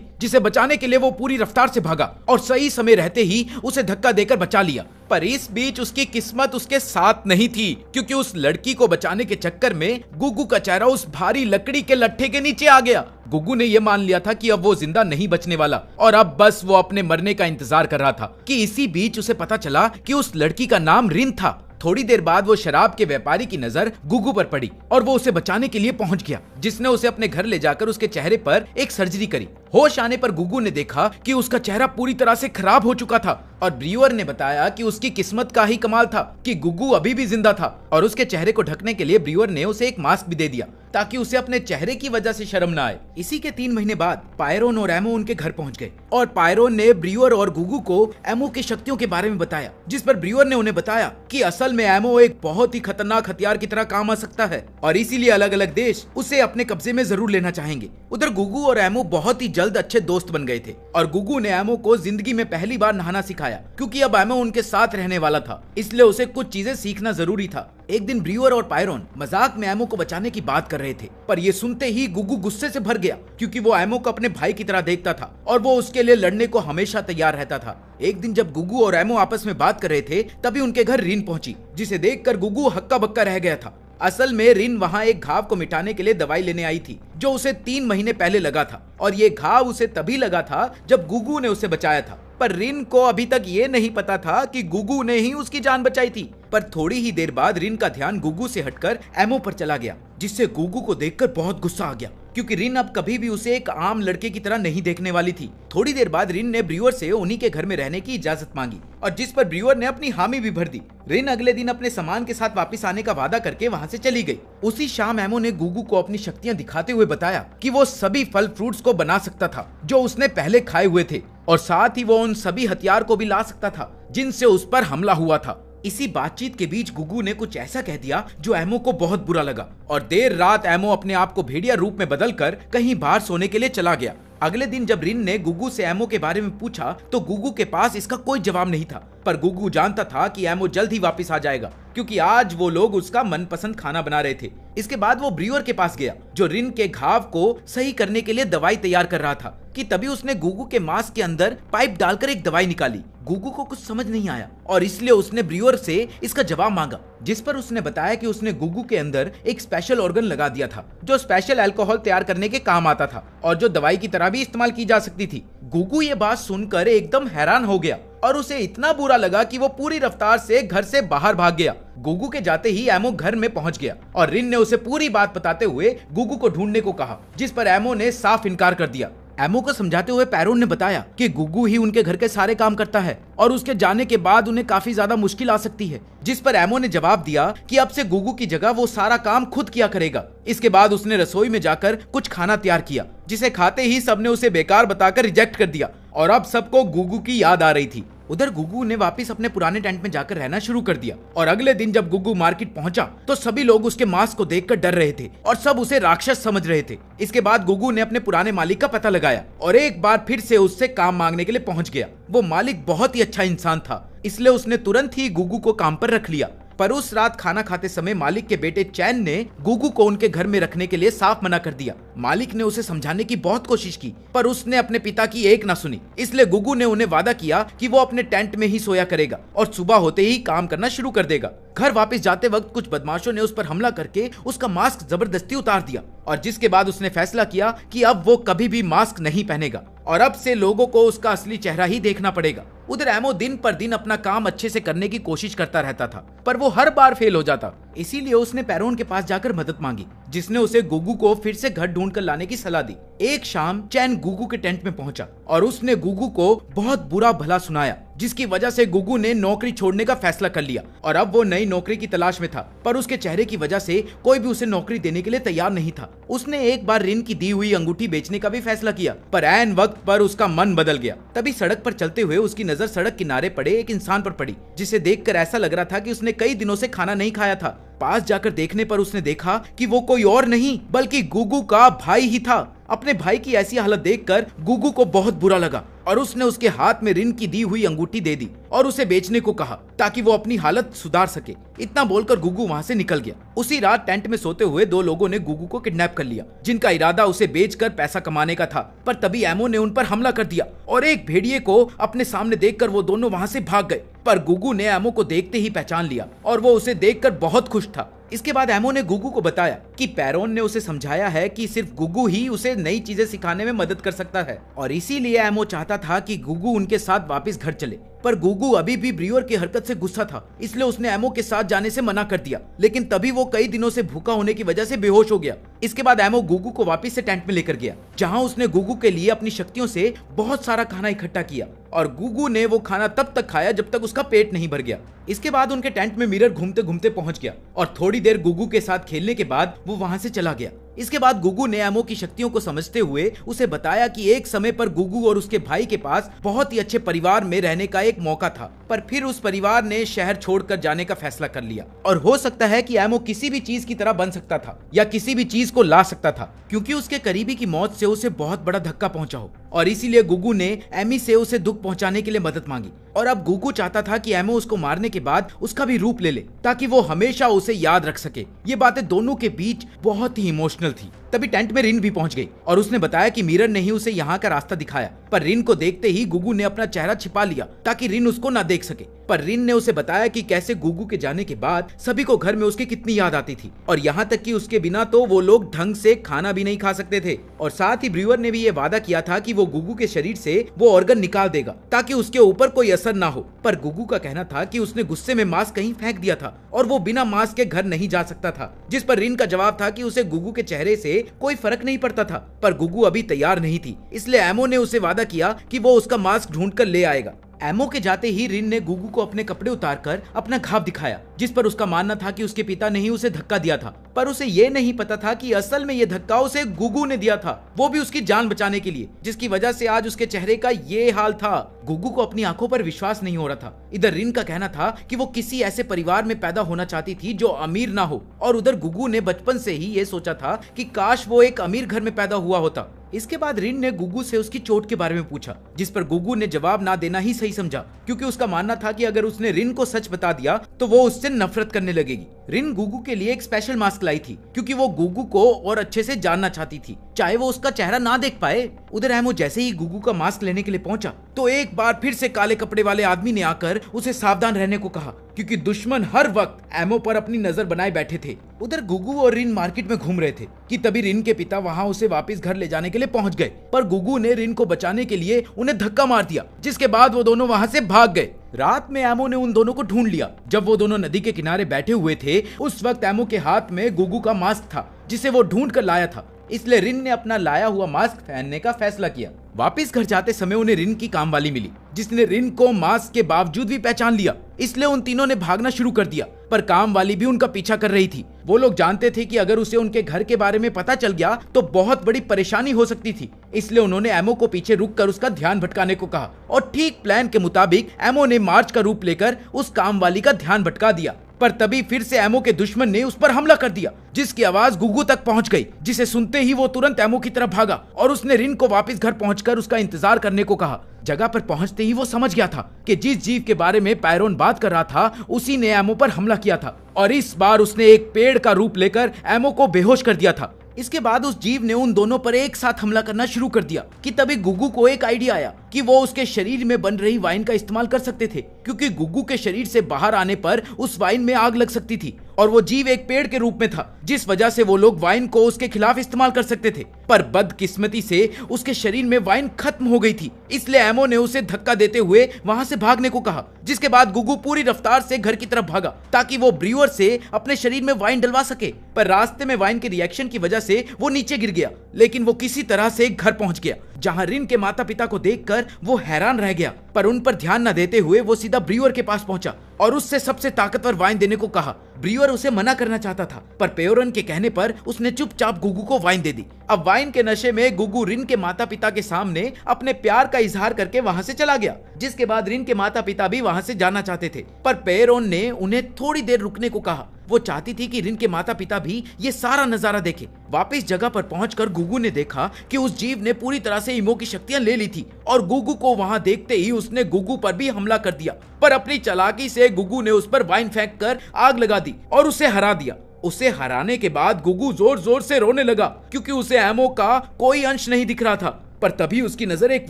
जिसे बचाने के लिए वो पूरी रफ्तार से भागा और सही समय रहते ही उसे धक्का देकर बचा लिया। पर इस बीच उसकी किस्मत उसके साथ नहीं थी, क्योंकि उस लड़की को बचाने के चक्कर में गुगू का चेहरा उस भारी लकड़ी के लट्ठे के नीचे आ गया। गुगू ने यह मान लिया था कि अब वो जिंदा नहीं बचने वाला और अब बस वो अपने मरने का इंतजार कर रहा था कि इसी बीच उसे पता चला कि उस लड़की का नाम रिन था। थोड़ी देर बाद वो शराब के व्यापारी की नजर गुगू पर पड़ी और वो उसे बचाने के लिए पहुंच गया, जिसने उसे अपने घर ले जाकर उसके चेहरे पर एक सर्जरी करी। होश आने पर गुगू ने देखा कि उसका चेहरा पूरी तरह से खराब हो चुका था और ब्रीवर ने बताया कि उसकी किस्मत का ही कमाल था कि गुगू अभी भी जिंदा था और उसके चेहरे को ढकने के लिए ब्रीवर ने उसे एक मास्क भी दे दिया ताकि उसे अपने चेहरे की वजह से शर्म न आए। इसी के 3 महीने बाद पायरोन और एमो उनके घर पहुंच गए और पायरोन ने ब्रीवर और गुगू को एमो की शक्तियों के बारे में बताया, जिस पर ब्रीवर ने उन्हें बताया कि असल में एमो एक बहुत ही खतरनाक हथियार की तरह काम आ सकता है और इसीलिए अलग अलग देश उसे अपने कब्जे में जरूर लेना चाहेंगे। उधर गुगू और एमो बहुत ही जल्द अच्छे दोस्त बन गए थे और गुगू ने एमो को जिंदगी में पहली बार नहाना सिखाया, क्योंकि अब एमो उनके साथ रहने वाला था, इसलिए उसे कुछ चीजें सीखना जरूरी था। एक दिन ब्रीवर और पायरोन मजाक में एमो को बचाने की बात कर रहे थे, पर ये सुनते ही गुगू गुस्से से भर गया, क्योंकि वो एमो को अपने भाई की तरह देखता था और वो उसके लिए लड़ने को हमेशा तैयार रहता था। एक दिन जब गुगू और एमो आपस में बात कर रहे थे, तभी उनके घर रिन पहुंची, जिसे देखकर गुगू हक्का बक्का रह गया था। असल में रिन वहां एक घाव को मिटाने के लिए दवाई लेने आई थी, जो उसे 3 महीने पहले लगा था और ये घाव उसे तभी लगा था जब गुगू ने उसे बचाया था। पर रिन को अभी तक ये नहीं पता था कि गुगू ने ही उसकी जान बचाई थी। पर थोड़ी ही देर बाद रिन का ध्यान गुगू से हटकर एमो पर चला गया, जिससे गुगू को देखकर बहुत गुस्सा आ गया, क्योंकि रिन अब कभी भी उसे एक आम लड़के की तरह नहीं देखने वाली थी। थोड़ी देर बाद रिन ने ब्रीवर से उन्हीं के घर में रहने की इजाजत मांगी और जिस पर ब्रीवर ने अपनी हामी भी भर दी। रिन अगले दिन अपने सामान के साथ वापस आने का वादा करके वहां से चली गई। उसी शाम एमो ने गुगू को अपनी शक्तियां दिखाते हुए बताया कि वो सभी फल फ्रूट्स को बना सकता था जो उसने पहले खाए हुए थे और साथ ही वो उन सभी हथियार को भी ला सकता था जिनसे उस पर हमला हुआ था। इसी बातचीत के बीच गुगू ने कुछ ऐसा कह दिया जो एमो को बहुत बुरा लगा और देर रात एमो अपने आप को भेड़िया रूप में बदलकर कहीं बाहर सोने के लिए चला गया। अगले दिन जब रिन ने गुगू से एमो के बारे में पूछा तो गुगू के पास इसका कोई जवाब नहीं था, पर गुगू जानता था कि एमो जल्द ही वापस आ जाएगा, क्योंकि आज वो लोग उसका मनपसंद खाना बना रहे थे। इसके बाद वो ब्रीवर के पास गया, जो रिन के घाव को सही करने के लिए दवाई तैयार कर रहा था, कि तभी उसने गुगू के मास्क के अंदर पाइप डालकर एक दवाई निकाली। गुगू को कुछ समझ नहीं आया और इसलिए उसने ब्रीवर से इसका जवाब मांगा, जिस पर उसने बताया कि उसने गुगू के अंदर एक स्पेशल ऑर्गन लगा दिया था जो स्पेशल अल्कोहल तैयार करने के काम आता था और जो दवाई की तरह भी इस्तेमाल की जा सकती थी। गुगू ये बात सुनकर एकदम हैरान हो गया और उसे इतना बुरा लगा कि वो पूरी रफ्तार से घर से बाहर भाग गया। गुगू के जाते ही एमो घर में पहुंच गया और रिन ने उसे पूरी बात बताते हुए गुगू को ढूंढने को कहा, जिस पर एमो ने साफ इनकार कर दिया। एमो को समझाते हुए पैरोन ने बताया कि गुगू ही उनके घर के सारे काम करता है और उसके जाने के बाद उन्हें काफी ज्यादा मुश्किल आ सकती है, जिस पर एमो ने जवाब दिया कि अब से गुगू की जगह वो सारा काम खुद किया करेगा। इसके बाद उसने रसोई में जाकर कुछ खाना तैयार किया, जिसे खाते ही सबने उसे बेकार बताकर रिजेक्ट कर दिया और अब सबको गुगू की याद आ रही थी। उधर गुगू ने वापस अपने पुराने टेंट में जाकर रहना शुरू कर दिया और अगले दिन जब गुगू मार्केट पहुंचा तो सभी लोग उसके मास्क को देखकर डर रहे थे और सब उसे राक्षस समझ रहे थे। इसके बाद गुगू ने अपने पुराने मालिक का पता लगाया और एक बार फिर से उससे काम मांगने के लिए पहुंच गया। वो मालिक बहुत ही अच्छा इंसान था, इसलिए उसने तुरंत ही गुगू को काम पर रख लिया। पर उस रात खाना खाते समय मालिक के बेटे चैन ने गुगू को उनके घर में रखने के लिए साफ मना कर दिया। मालिक ने उसे समझाने की बहुत कोशिश की, पर उसने अपने पिता की एक ना सुनी। इसलिए गुगू ने उन्हें वादा किया कि वो अपने टेंट में ही सोया करेगा और सुबह होते ही काम करना शुरू कर देगा। घर वापस जाते वक्त कुछ बदमाशों ने उस पर हमला करके उसका मास्क जबरदस्ती उतार दिया और जिसके बाद उसने फैसला किया कि अब वो कभी भी मास्क नहीं पहनेगा और अब से लोगों को उसका असली चेहरा ही देखना पड़ेगा। उधर एमो दिन पर दिन अपना काम अच्छे से करने की कोशिश करता रहता था, पर वो हर बार फेल हो जाता। इसीलिए उसने पैरोन के पास जाकर मदद मांगी, जिसने उसे गुगू को फिर से घर ढूंढ कर लाने की सलाह दी। एक शाम चैन गुगू के टेंट में पहुंचा और उसने गुगू को बहुत बुरा भला सुनाया, जिसकी वजह से गुगू ने नौकरी छोड़ने का फैसला कर लिया और अब वो नई नौकरी की तलाश में था। पर उसके चेहरे की वजह से कोई भी उसे नौकरी देने के लिए तैयार नहीं था। उसने एक बार रिन की दी हुई अंगूठी बेचने का भी फैसला किया, पर ऐन वक्त पर उसका मन बदल गया। तभी सड़क पर चलते हुए उसकी नजर सड़क किनारे पड़े एक इंसान पर पड़ी, जिसे देखकर ऐसा लग रहा था कि उसने कई दिनों से खाना नहीं खाया था। पास जाकर देखने पर उसने देखा कि वो कोई और नहीं बल्कि गुगू का भाई ही था। अपने भाई की ऐसी हालत देखकर गुगू को बहुत बुरा लगा और उसने उसके हाथ में रिन की दी हुई अंगूठी दे दी और उसे बेचने को कहा ताकि वो अपनी हालत सुधार सके। इतना बोलकर गुगू वहां से निकल गया। उसी रात टेंट में सोते हुए दो लोगों ने गुगू को किडनैप कर लिया, जिनका इरादा उसे बेचकर पैसा कमाने का था। पर तभी एमो ने उन पर हमला कर दिया और एक भेड़िए को अपने सामने देखकर वो दोनों वहां से भाग गए। पर गुगू ने एमो को देखते ही पहचान लिया और वो उसे देखकर बहुत खुश था। इसके बाद एमो ने गुगू को बताया कि पैरोन ने उसे समझाया है कि सिर्फ गुगू ही उसे नई चीजें सिखाने में मदद कर सकता है और इसीलिए एमो चाहता था कि गुगू उनके साथ वापस घर चले। पर गुगू अभी भी ब्रीवर की हरकत से गुस्सा था, इसलिए उसने एमो के साथ जाने से मना कर दिया। लेकिन तभी वो कई दिनों से भूखा होने की वजह से बेहोश हो गया। इसके बाद एमो गुगू को वापस से टेंट में लेकर गया, जहां उसने गुगू के लिए अपनी शक्तियों से बहुत सारा खाना इकट्ठा किया और गुगू ने वो खाना तब तक खाया जब तक उसका पेट नहीं भर गया। इसके बाद उनके टेंट में मिरर घूमते घूमते पहुंच गया और थोड़ी देर गुगू के साथ खेलने के बाद वो वहां से चला गया। इसके बाद गुगू ने एमो की शक्तियों को समझते हुए उसे बताया कि एक समय पर गुगू और उसके भाई के पास बहुत ही अच्छे परिवार में रहने का एक मौका था, पर फिर उस परिवार ने शहर छोड़कर जाने का फैसला कर लिया और हो सकता है कि एमो किसी भी चीज की तरह बन सकता था या किसी भी चीज को ला सकता था, क्योंकि उसके करीबी की मौत से उसे बहुत बड़ा धक्का पहुंचा हो। और इसीलिए गुगू ने एमी से उसे दुख पहुंचाने के लिए मदद मांगी और अब गुगू चाहता था कि एमो उसको मारने के बाद उसका भी रूप ले ले ताकि वो हमेशा उसे याद रख सके। ये बातें दोनों के बीच बहुत ही इमोशनल थी। तभी टेंट में रिन भी पहुंच गई और उसने बताया कि मिरर ने ही उसे यहाँ का रास्ता दिखाया, पर रिन को देखते ही गुगू ने अपना चेहरा छिपा लिया ताकि रिन उसको ना देख सके। पर रिन ने उसे बताया कि कैसे गुगू के जाने के बाद सभी को घर में उसकी कितनी याद आती थी और यहाँ तक कि उसके बिना तो वो लोग ढंग से खाना भी नहीं खा सकते थे। और साथ ही ब्रीवर ने भी ये वादा किया था कि वो गुगू के शरीर से वो ऑर्गन निकाल देगा ताकि उसके ऊपर कोई असर ना हो। पर गुगू का कहना था कि उसने गुस्से में मास्क कहीं फेंक दिया था और वो बिना मास्क के घर नहीं जा सकता था, जिस पर रिन का जवाब था कि उसे गुगू के चेहरे से कोई फर्क नहीं पड़ता था। पर गुगू अभी तैयार नहीं थी, इसलिए एमो ने उसे वादा किया कि वो उसका मास्क ढूंढ कर ले आएगा। एमो के जाते ही रिन ने गुगू को अपने कपड़े उतारकर अपना घाव दिखाया, जिस पर उसका मानना था कि उसके पिता ने ही उसे धक्का दिया था। पर उसे ये नहीं पता था कि असल में ये धक्का उसे गुगू ने दिया था, वो भी उसकी जान बचाने के लिए, जिसकी वजह से आज उसके चेहरे का ये हाल था। गुगू को अपनी आंखों पर विश्वास नहीं हो रहा था। इधर रिन का कहना था कि वो किसी ऐसे परिवार में पैदा होना चाहती थी जो अमीर ना हो, और उधर गुगू ने बचपन से ही ये सोचा था कि काश वो एक अमीर घर में पैदा हुआ होता। इसके बाद रिन ने गुगू से उसकी चोट के बारे में पूछा, जिस पर गुगू ने जवाब ना देना ही सही समझा, क्योंकि उसका मानना था कि अगर उसने रिन को सच बता दिया तो वो उससे नफरत करने लगेगी। रिन गुगू के लिए एक स्पेशल मास्क लाई थी, क्योंकि वो गुगू को और अच्छे से जानना चाहती थी, चाहे वो उसका चेहरा ना देख पाए। उधर एमो जैसे ही गुगू का मास्क लेने के लिए पहुंचा तो एक बार फिर से काले कपड़े वाले आदमी ने आकर उसे सावधान रहने को कहा, क्योंकि दुश्मन हर वक्त एमो पर अपनी नजर बनाए बैठे थे। उधर गुगू और रिन मार्केट में घूम रहे थे कि तभी रिन के पिता वहां उसे वापस घर ले जाने के लिए पहुंच गए, पर गुगू ने रिन को बचाने के लिए उन्हें धक्का मार दिया, जिसके बाद वो दोनों वहां से भाग गए। रात में एमो ने उन दोनों को ढूंढ लिया। जब वो दोनों नदी के किनारे बैठे हुए थे उस वक्त एमो के हाथ में गुगू का मास्क था, जिसे वो ढूंढ कर लाया था, इसलिए रिन ने अपना लाया हुआ मास्क पहनने का फैसला किया। वापस घर जाते समय उन्हें रिन की काम वाली मिली, जिसने रिन को मास्क के बावजूद भी पहचान लिया, इसलिए उन तीनों ने भागना शुरू कर दिया। पर काम वाली भी उनका पीछा कर रही थी। वो लोग जानते थे कि अगर उसे उनके घर के बारे में पता चल गया तो बहुत बड़ी परेशानी हो सकती थी, इसलिए उन्होंने एमो को पीछे रुककर उसका ध्यान भटकाने को कहा और ठीक प्लान के मुताबिक एमो ने मार्च का रूप लेकर उस काम वाली का ध्यान भटका दिया। पर तभी फिर से एमो के दुश्मन ने उस पर हमला कर दिया, जिसकी आवाज गुगू तक पहुंच गई, जिसे सुनते ही वो तुरंत एमो की तरफ भागा और उसने रिन को वापस घर पहुंचकर उसका इंतजार करने को कहा। जगह पर पहुंचते ही वो समझ गया था कि जिस जीव के बारे में पैरोन बात कर रहा था उसी ने एमो पर हमला किया था, और इस बार उसने एक पेड़ का रूप लेकर एमो को बेहोश कर दिया था। इसके बाद उस जीव ने उन दोनों पर एक साथ हमला करना शुरू कर दिया कि तभी गुगू को एक आइडिया आया कि वो उसके शरीर में बन रही वाइन का इस्तेमाल कर सकते थे, क्योंकि गुगू के शरीर से बाहर आने पर उस वाइन में आग लग सकती थी और वो जीव एक पेड़ के रूप में था, जिस वजह से वो लोग वाइन को उसके खिलाफ इस्तेमाल कर सकते थे। पर बदकिस्मती से उसके शरीर में वाइन खत्म हो गई थी, इसलिए एमो ने उसे धक्का देते हुए वहां से भागने को कहा, जिसके बाद गुगू पूरी रफ्तार से घर की तरफ भागा ताकि वो ब्रूअर से अपने शरीर में वाइन डलवा सके। पर रास्ते में वाइन के रिएक्शन की वजह से वो नीचे गिर गया, लेकिन वो किसी तरह से घर पहुंच गया, जहां रिन के माता पिता को देखकर वो हैरान रह गया। पर उन पर ध्यान न देते हुए वो सीधा ब्रूअर के पास पहुंचा और उससे सबसे ताकतवर वाइन देने को कहा। ब्रूअर उसे मना करना चाहता था, पर पेयोरन के कहने पर उसने चुपचाप गुगू को वाइन दे दी। अब वाइन के नशे में गुगू रिन के माता पिता के सामने अपने प्यार का इजहार करके वहां से चला गया, जिसके बाद रिन के माता पिता भी वहां से जाना चाहते थे, पर पेयोरन ने उन्हें थोड़ी देर रुकने को कहा। वो चाहती थी कि रिन के माता पिता भी ये सारा नजारा देखे। वापस जगह पर पहुंचकर गुगू ने देखा कि उस जीव ने पूरी तरह से इमो की शक्तियां ले ली थी और गुगू को वहां देखते ही उसने गुगू पर भी हमला कर दिया। पर अपनी चालाकी से गुगू ने उस पर वाइन फेंक कर आग लगा दी और उसे हरा दिया। उसे हराने के बाद गुगू जोर जोर से रोने लगा क्योंकि उसे एमो का कोई अंश नहीं दिख रहा था। पर तभी उसकी नजर एक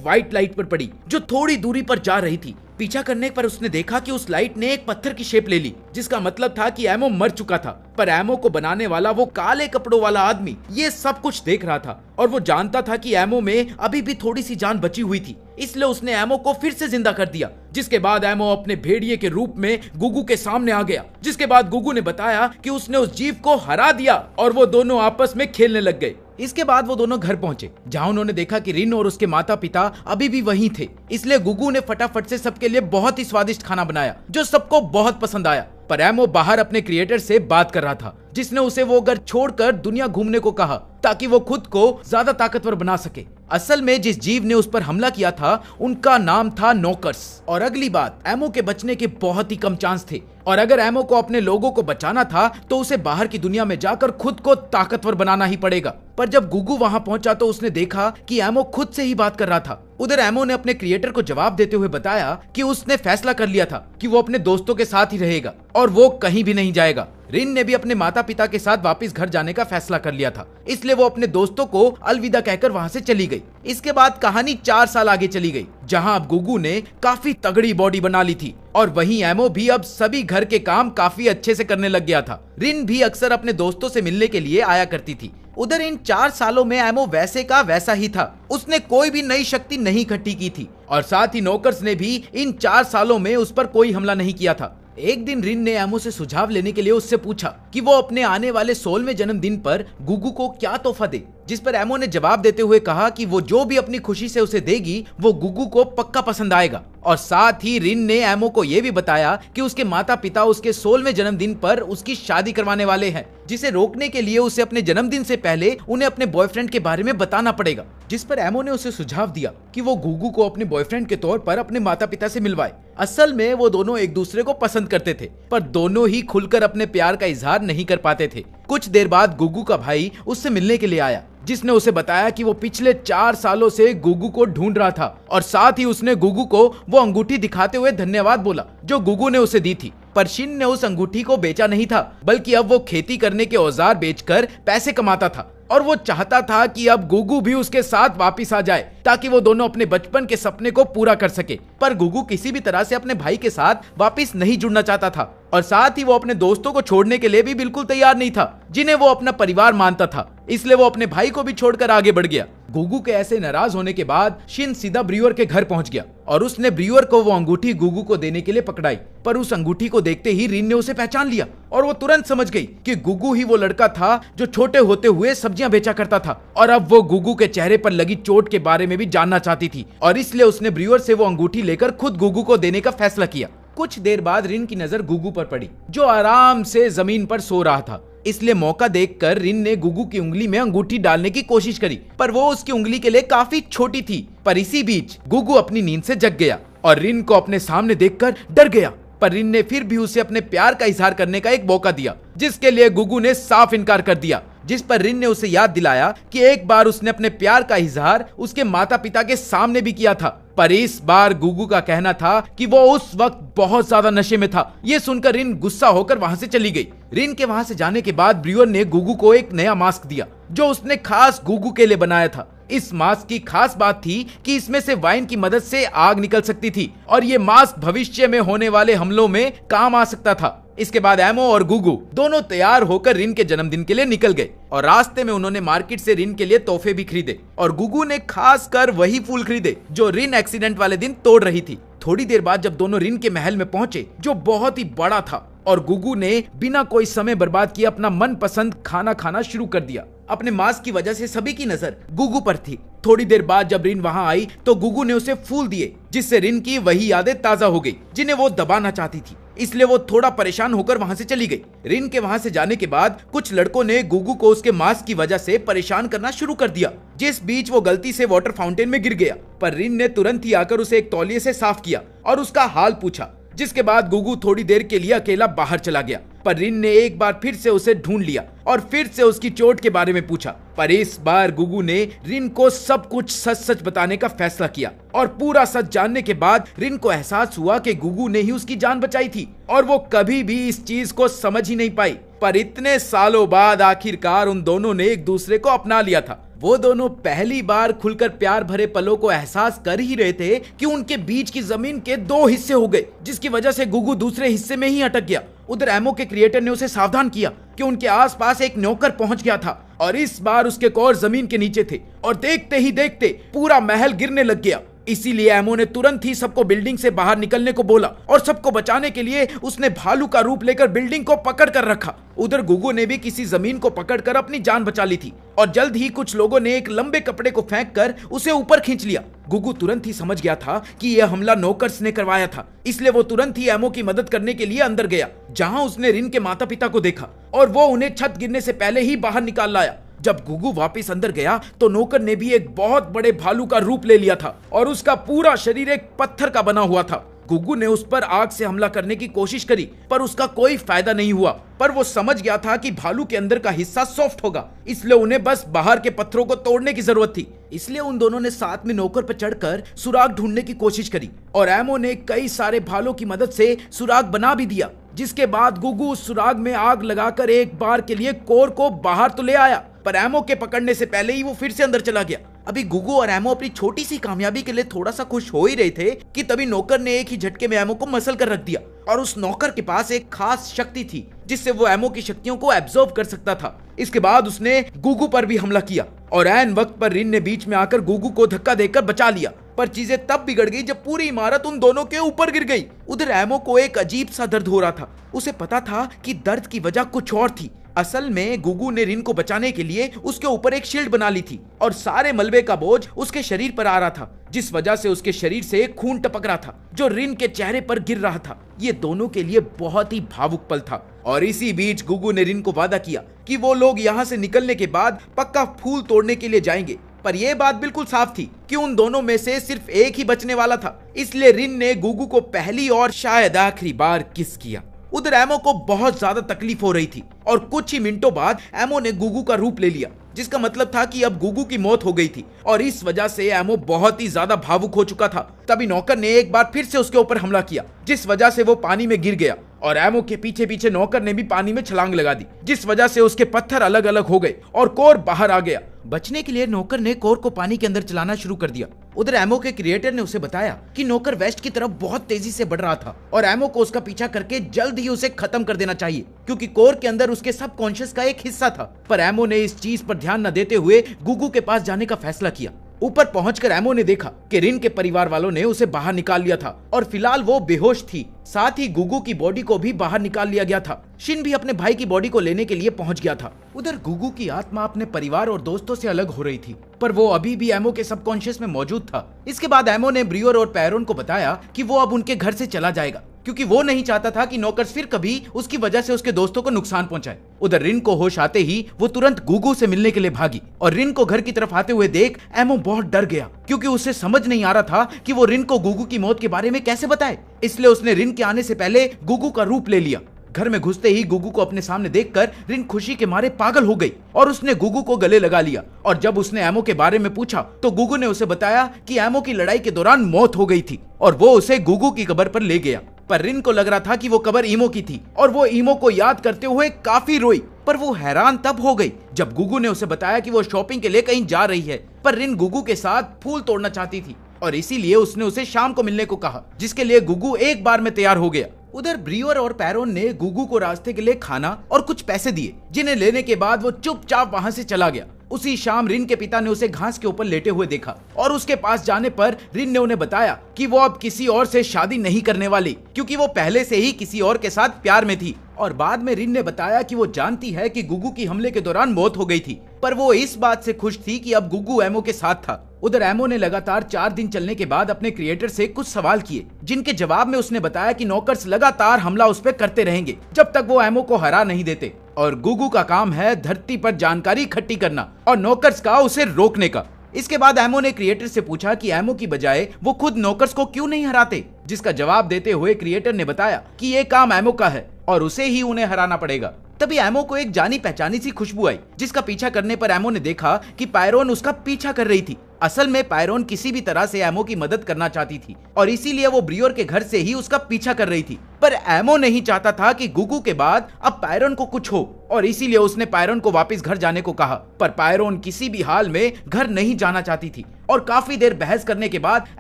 व्हाइट लाइट पर पड़ी जो थोड़ी दूरी पर जा रही थी। पीछा करने पर उसने देखा कि उस लाइट ने एक पत्थर की शेप ले ली, जिसका मतलब था कि एमो मर चुका था। पर एमो को बनाने वाला वो काले कपड़ों वाला आदमी ये सब कुछ देख रहा था और वो जानता था कि एमो में अभी भी थोड़ी सी जान बची हुई थी, इसलिए उसने एमो को फिर से जिंदा कर दिया। जिसके बाद एमो अपने भेड़िए के रूप में गुगू के सामने आ गया, जिसके बाद गुगू ने बताया कि उसने उस जीव को हरा दिया और वो दोनों आपस में खेलने लग गए। इसके बाद वो दोनों घर पहुंचे, जहां उन्होंने देखा कि रिन और उसके माता पिता अभी भी वहीं थे। इसलिए गुगू ने फटाफट से सबके लिए बहुत ही स्वादिष्ट खाना बनाया जो सबको बहुत पसंद आया। पर एमो बाहर अपने क्रिएटर से बात कर रहा था, जिसने उसे वो घर छोड़कर दुनिया घूमने को कहा ताकि वो खुद को ज्यादा ताकतवर बना सके। असल में जिस जीव ने उस पर हमला किया था उनका नाम था नोकर्स। और अगली बात, एमो के बचने के बहुत ही कम चांस थे और अगर एमो को अपने लोगों को बचाना था तो उसे बाहर की दुनिया में जाकर खुद को ताकतवर बनाना ही पड़ेगा। पर जब गुगू वहां पहुंचा तो उसने देखा कि एमो खुद से ही बात कर रहा था। उधर एमो ने अपने क्रिएटर को जवाब देते हुए बताया कि उसने फैसला कर लिया था कि वो अपने दोस्तों के साथ ही रहेगा और वो कहीं भी नहीं जाएगा। रिन ने भी अपने माता पिता के साथ वापस घर जाने का फैसला कर लिया था, इसलिए वो अपने दोस्तों को अलविदा कहकर वहां से चली गई। इसके बाद कहानी 4 साल आगे चली गई, जहां अब गुगू ने काफी तगड़ी बॉडी बना ली थी और वहीं एमो भी अब सभी घर के काम काफी अच्छे से करने लग गया था। रिन भी अक्सर अपने दोस्तों से मिलने के लिए आया करती थी। उधर इन 4 सालों में एमो वैसे का वैसा ही था, उसने कोई भी नई शक्ति नहीं इकट्ठी की थी और साथ ही नोकर्स ने भी इन 4 सालों में उस पर कोई हमला नहीं किया था। एक दिन रिन ने एमो से सुझाव लेने के लिए उससे पूछा कि वो अपने आने वाले 16वें जन्मदिन पर गुगू को क्या तोहफा दे, जिस पर एमो ने जवाब देते हुए कहा कि वो जो भी अपनी खुशी से उसे देगी वो गुगू को पक्का पसंद आएगा। और साथ ही रिन ने एमो को यह भी बताया कि उसके माता पिता उसके 16वें जन्मदिन पर उसकी शादी करवाने वाले हैं, जिसे रोकने के लिए उसे अपने जन्मदिन से पहले उन्हें अपने बॉयफ्रेंड के बारे में बताना पड़ेगा। जिस पर एमो ने उसे सुझाव दिया कि वो गुगू को अपने बॉयफ्रेंड के तौर पर अपने माता पिता से मिलवाए। असल में वो दोनों एक दूसरे को पसंद करते थे, पर दोनों ही खुलकर अपने प्यार का इजहार नहीं कर पाते थे। कुछ देर बाद गुगू का भाई उससे मिलने के लिए आया, जिसने उसे बताया कि वो पिछले 4 सालों से गुगू को ढूंढ रहा था और साथ ही उसने गुगू को वो अंगूठी दिखाते हुए धन्यवाद बोला जो गुगू ने उसे दी थी। पर शिन ने उस अंगूठी को बेचा नहीं था, बल्कि अब वो खेती करने के औजार बेचकर पैसे कमाता था और वो चाहता था कि अब गुगू भी उसके साथ वापस आ जाए ताकि वो दोनों अपने बचपन के सपने को पूरा कर सके। पर गुगू किसी भी तरह से अपने भाई के साथ वापस नहीं जुड़ना चाहता था और साथ ही वो अपने दोस्तों को छोड़ने के लिए भी बिल्कुल तैयार नहीं था, जिन्हें वो अपना परिवार मानता था। इसलिए वो अपने भाई को भी छोड़कर आगे बढ़ गया। गुगू के ऐसे नाराज होने के बाद शिन सीधा ब्रूअर के घर पहुंच गया और उसने ब्रूअर को वो अंगूठी गुगू को देने के लिए पकड़ाई। पर उस अंगूठी को देखते ही रिन ने उसे पहचान लिया और वो तुरंत समझ गई कि गुगू ही वो लड़का था जो छोटे होते हुए सब्जियां बेचा करता था और अब वो गुगू के चेहरे पर लगी चोट के बारे में भी जानना चाहती थी और इसलिए उसने ब्रूअर से वो अंगूठी लेकर खुद गुगू को देने का फैसला किया। कुछ देर बाद रिन की नजर गुगू पर पड़ी जो आराम से जमीन पर सो रहा था, इसलिए मौका देखकर रिन ने गुगू की उंगली में अंगूठी डालने की कोशिश करी, पर वो उसकी उंगली के लिए काफी छोटी थी। पर इसी बीच गुगू अपनी नींद से जग गया और रिन को अपने सामने देखकर डर गया। पर रिन ने फिर भी उसे अपने प्यार का इजहार करने का एक मौका दिया, जिसके लिए गुगू ने साफ इनकार कर दिया। जिस पर रिन ने उसे याद दिलाया कि एक बार उसने अपने प्यार का इजहार उसके माता पिता के सामने भी किया था। पर इस बार गुगू का कहना था कि वो उस वक्त बहुत ज्यादा नशे में था। ये सुनकर रिन गुस्सा होकर वहां से चली गई। रिन के वहां से जाने के बाद ब्रूअर ने गुगू को एक नया मास्क दिया जो उसने खास गुगू के लिए बनाया था। इस मास्क की खास बात थी कि इसमें से वाइन की मदद से आग निकल सकती थी और ये मास्क भविष्य में होने वाले हमलों में काम आ सकता था। इसके बाद एमो और गुगू दोनों तैयार होकर रिन के जन्मदिन के लिए निकल गए और रास्ते में उन्होंने मार्केट से रिन के लिए तोहफे भी खरीदे और गुगू ने खास कर वही फूल खरीदे जो रिन एक्सीडेंट वाले दिन तोड़ रही थी। थोड़ी देर बाद जब दोनों रिन के महल में पहुंचे जो बहुत ही बड़ा था और गुगू ने बिना कोई समय बर्बाद किए अपना मनपसंद खाना खाना शुरू कर दिया। अपने मास्क की वजह से सभी की नजर गुगू पर थी। थोड़ी देर बाद जब रिन वहां आई तो गुगू ने उसे फूल दिए जिससे रिन की वही यादें ताजा हो गई जिन्हें वो दबाना चाहती थी, इसलिए वो थोड़ा परेशान होकर वहां से चली गई। रिन के वहां से जाने के बाद कुछ लड़कों ने गुगू को उसके मास्क की वजह से परेशान करना शुरू कर दिया, जिस बीच वो गलती से वाटर फाउंटेन में गिर गया। पर रिन ने तुरंत ही आकर उसे एक तौलिए से साफ किया और उसका हाल पूछा, जिसके बाद गुगू थोड़ी देर के लिए अकेला बाहर चला गया। पर रिन ने एक बार फिर से उसे ढूंढ लिया और फिर से उसकी चोट के बारे में पूछा। पर इस बार गुगू ने रिन को सब कुछ सच सच बताने का फैसला किया और पूरा सच जानने के बाद रिन को एहसास हुआ कि गुगू ने ही उसकी जान बचाई थी और वो कभी भी इस चीज को समझ ही नहीं पाई। पर इतने सालों बाद आखिरकार उन दोनों ने एक दूसरे को अपना लिया था। वो दोनों पहली बार खुलकर प्यार भरे पलों को एहसास कर ही रहे थे कि उनके बीच की जमीन के दो हिस्से हो गए, जिसकी वजह से गुगू दूसरे हिस्से में ही अटक गया। उधर एमो के क्रिएटर ने उसे सावधान किया कि उनके आसपास एक नौकर पहुंच गया था और इस बार उसके कौर जमीन के नीचे थे और देखते ही देखते पूरा महल गिरने लग गया। इसीलिए एमो ने तुरंत ही सबको बिल्डिंग से बाहर निकलने को बोला और सबको बचाने के लिए उसने भालू का रूप लेकर बिल्डिंग को पकड़ कर रखा। उधर गुगू ने भी किसी जमीन को पकड़कर अपनी जान बचा ली थी और जल्द ही कुछ लोगों ने एक लंबे कपड़े को फेंक कर उसे ऊपर खींच लिया। गुगू तुरंत ही समझ गया था कि यह हमला नौकर्स ने करवाया था, इसलिए वो तुरंत ही एमो की मदद करने के लिए अंदर गया, जहां उसने रिन के माता पिता को देखा और वो उन्हें छत गिरने से पहले ही बाहर निकाल लाया। जब गुगू वापस अंदर गया तो नौकर ने भी एक बहुत बड़े भालू का रूप ले लिया था और उसका पूरा शरीर एक पत्थर का बना हुआ था। गुगू ने उस पर आग से हमला करने की कोशिश करी पर उसका कोई फायदा नहीं हुआ। पर वो समझ गया था कि भालू के अंदर का हिस्सा सॉफ्ट होगा, इसलिए उन्हें बस बाहर के पत्थरों को तोड़ने की जरूरत थी। इसलिए उन दोनों ने साथ में नौकर पर चढ़कर सुराग ढूंढने की कोशिश करी और एमो ने कई सारे भालों की मदद से सुराग बना भी दिया, जिसके बाद गुगू उस सुराग में आग लगाकर एक बार के लिए कोर को बाहर तो ले आया, पर एमो के पकड़ने से पहले ही वो फिर से अंदर चला गया। अभी गुगू और एमो अपनी छोटी सी कामयाबी के लिए थोड़ा सा खुश हो ही रहे थे कि तभी नौकर ने एक ही झटके में एमो को मसल कर रख दिया और उस नौकर के पास एक खास शक्ति थी जिससे वो एमो की शक्तियों को एब्जॉर्ब कर सकता था। इसके बाद उसने गुगू पर भी हमला किया और ऐन वक्त पर रिन ने बीच में आकर गुगू को धक्का देकर बचा लिया। पर चीजें तब बिगड़ गई जब पूरी इमारत उन दोनों के ऊपर गिर गई। उधर एमो को एक अजीब सा दर्द हो रहा था। उसे पता था कि दर्द की वजह कुछ और थी। असल में गुगू ने रिन को बचाने के लिए उसके ऊपर एक शील्ड बना ली थी और सारे मलबे का बोझ उसके शरीर पर आ रहा था, जिस वजह से उसके शरीर से खून टपक रहा था जो रिन के चेहरे पर गिर रहा था। ये दोनों के लिए बहुत ही भावुक पल था और इसी बीच गुगू ने रिन को वादा किया कि वो लोग यहाँ से निकलने के बाद पक्का फूल तोड़ने के लिए जाएंगे। पर यह बात बिल्कुल साफ थी कि उन दोनों में से सिर्फ एक ही बचने वाला था, इसलिए रिन ने गुगू को पहली और शायद आखिरी बार किस किया। उधर एमो को बहुत ज्यादा तकलीफ हो रही थी और कुछ ही मिनटों बाद एमो ने गुगू का रूप ले लिया, जिसका मतलब था कि अब गुगू की मौत हो गई थी और इस वजह से एमो बहुत ही ज्यादा भावुक हो चुका था। तभी नौकर ने एक बार फिर से उसके ऊपर हमला किया, जिस वजह से वो पानी में गिर गया और एमो के पीछे पीछे नौकर ने भी पानी में छलांग लगा दी, जिस वजह से उसके पत्थर अलग अलग हो गए और कोर बाहर आ गया। बचने के लिए नौकर ने कोर को पानी के अंदर चलाना शुरू कर दिया। उधर एमो के क्रिएटर ने उसे बताया कि नौकर वेस्ट की तरफ बहुत तेजी से बढ़ रहा था और एमो को उसका पीछा करके जल्द ही उसे खत्म कर देना चाहिए, क्योंकि कोर के अंदर उसके सबकॉन्शियस का एक हिस्सा था। पर एमो ने इस चीज पर ध्यान न देते हुए गुगू के पास जाने का फैसला किया। ऊपर पहुंचकर एमो ने देखा कि रिन के परिवार वालों ने उसे बाहर निकाल लिया था और फिलहाल वो बेहोश थी। साथ ही गुगू की बॉडी को भी बाहर निकाल लिया गया था। शिन भी अपने भाई की बॉडी को लेने के लिए पहुंच गया था। उधर गुगू की आत्मा अपने परिवार और दोस्तों से अलग हो रही थी, पर वो अभी भी एमो के सबकॉन्शियस में मौजूद था। इसके बाद एमो ने ब्रियोर और पैरोन को बताया कि वो अब उनके घर से चला जाएगा, क्योंकि वो नहीं चाहता था कि नौकर्स फिर कभी उसकी वजह से उसके दोस्तों को नुकसान पहुंचाए। उधर रिन को होश आते ही वो तुरंत गुगू से मिलने के लिए भागी और रिन को घर की तरफ आते हुए देख एमो बहुत डर गया, क्योंकि उसे समझ नहीं आ रहा था कि वो रिन को गुगू की मौत के बारे में कैसे बताए। इसलिए उसने रिन के आने से पहले गुगू का रूप ले लिया। घर में घुसते ही गुगू को अपने सामने देखकर रिन खुशी के मारे पागल हो गई और उसने गुगू को गले लगा लिया। और जब उसने एमो के बारे में पूछा तो गुगू ने उसे बताया कि एमो की लड़ाई के दौरान मौत हो गई थी और वो उसे गुगू की कब्र पर ले गया। पर रिन को लग रहा था कि वो कब्र ईमो की थी और वो ईमो को याद करते हुए काफी रोई। पर वो हैरान तब हो गई जब गुगू ने उसे बताया कि वो शॉपिंग के लिए कहीं जा रही है। पर रिन गुगू के साथ फूल तोड़ना चाहती थी और इसीलिए उसने उसे शाम को मिलने को कहा, जिसके लिए गुगू एक बार में तैयार हो गया। उधर ब्रियर और पैरोन ने गुगू को रास्ते के लिए खाना और कुछ पैसे दिए, जिन्हें लेने के बाद वो चुपचाप वहां से चला गया। उसी शाम रिन के पिता ने उसे घास के ऊपर लेटे हुए देखा और उसके पास जाने पर रिन ने उन्हें बताया कि वो अब किसी और से शादी नहीं करने वाली, क्योंकि वो पहले से ही किसी और के साथ प्यार में थी। और बाद में रिन ने बताया कि वो जानती है कि गुगू की हमले के दौरान मौत हो गई थी, पर वो इस बात से खुश थी कि अब गुगू एमो के साथ था। उधर एमो ने लगातार 4 दिन चलने के बाद अपने क्रिएटर से कुछ सवाल किए, जिनके जवाब में उसने बताया कि नौकर्स लगातार हमला उस पर करते रहेंगे जब तक वो एमो को हरा नहीं देते, और गुगू का काम है धरती पर जानकारी इकट्ठी करना और नौकर्स का उसे रोकने का। इसके बाद एमो ने क्रिएटर से पूछा कि एमो की बजाय वो खुद नौकर्स को क्यों नहीं हराते, जिसका जवाब देते हुए क्रिएटर ने बताया कि ये काम एमो का है और उसे ही उन्हें हराना पड़ेगा। तभी एमो को एक जानी पहचानी सी खुशबू आई, जिसका पीछा करने पर एमो ने देखा कि पायरोन उसका पीछा कर रही थी। असल में पायरोन किसी भी तरह से एमो की मदद करना चाहती थी और इसीलिए वो ब्रियर के घर से ही उसका पीछा कर रही थी। पर एमो नहीं चाहता था कि गुगू के बाद अब पायरोन को कुछ हो, और इसीलिए उसने पायरोन को वापस घर जाने को कहा। पर पायरोन किसी भी हाल में घर नहीं जाना चाहती थी और काफी देर बहस करने के बाद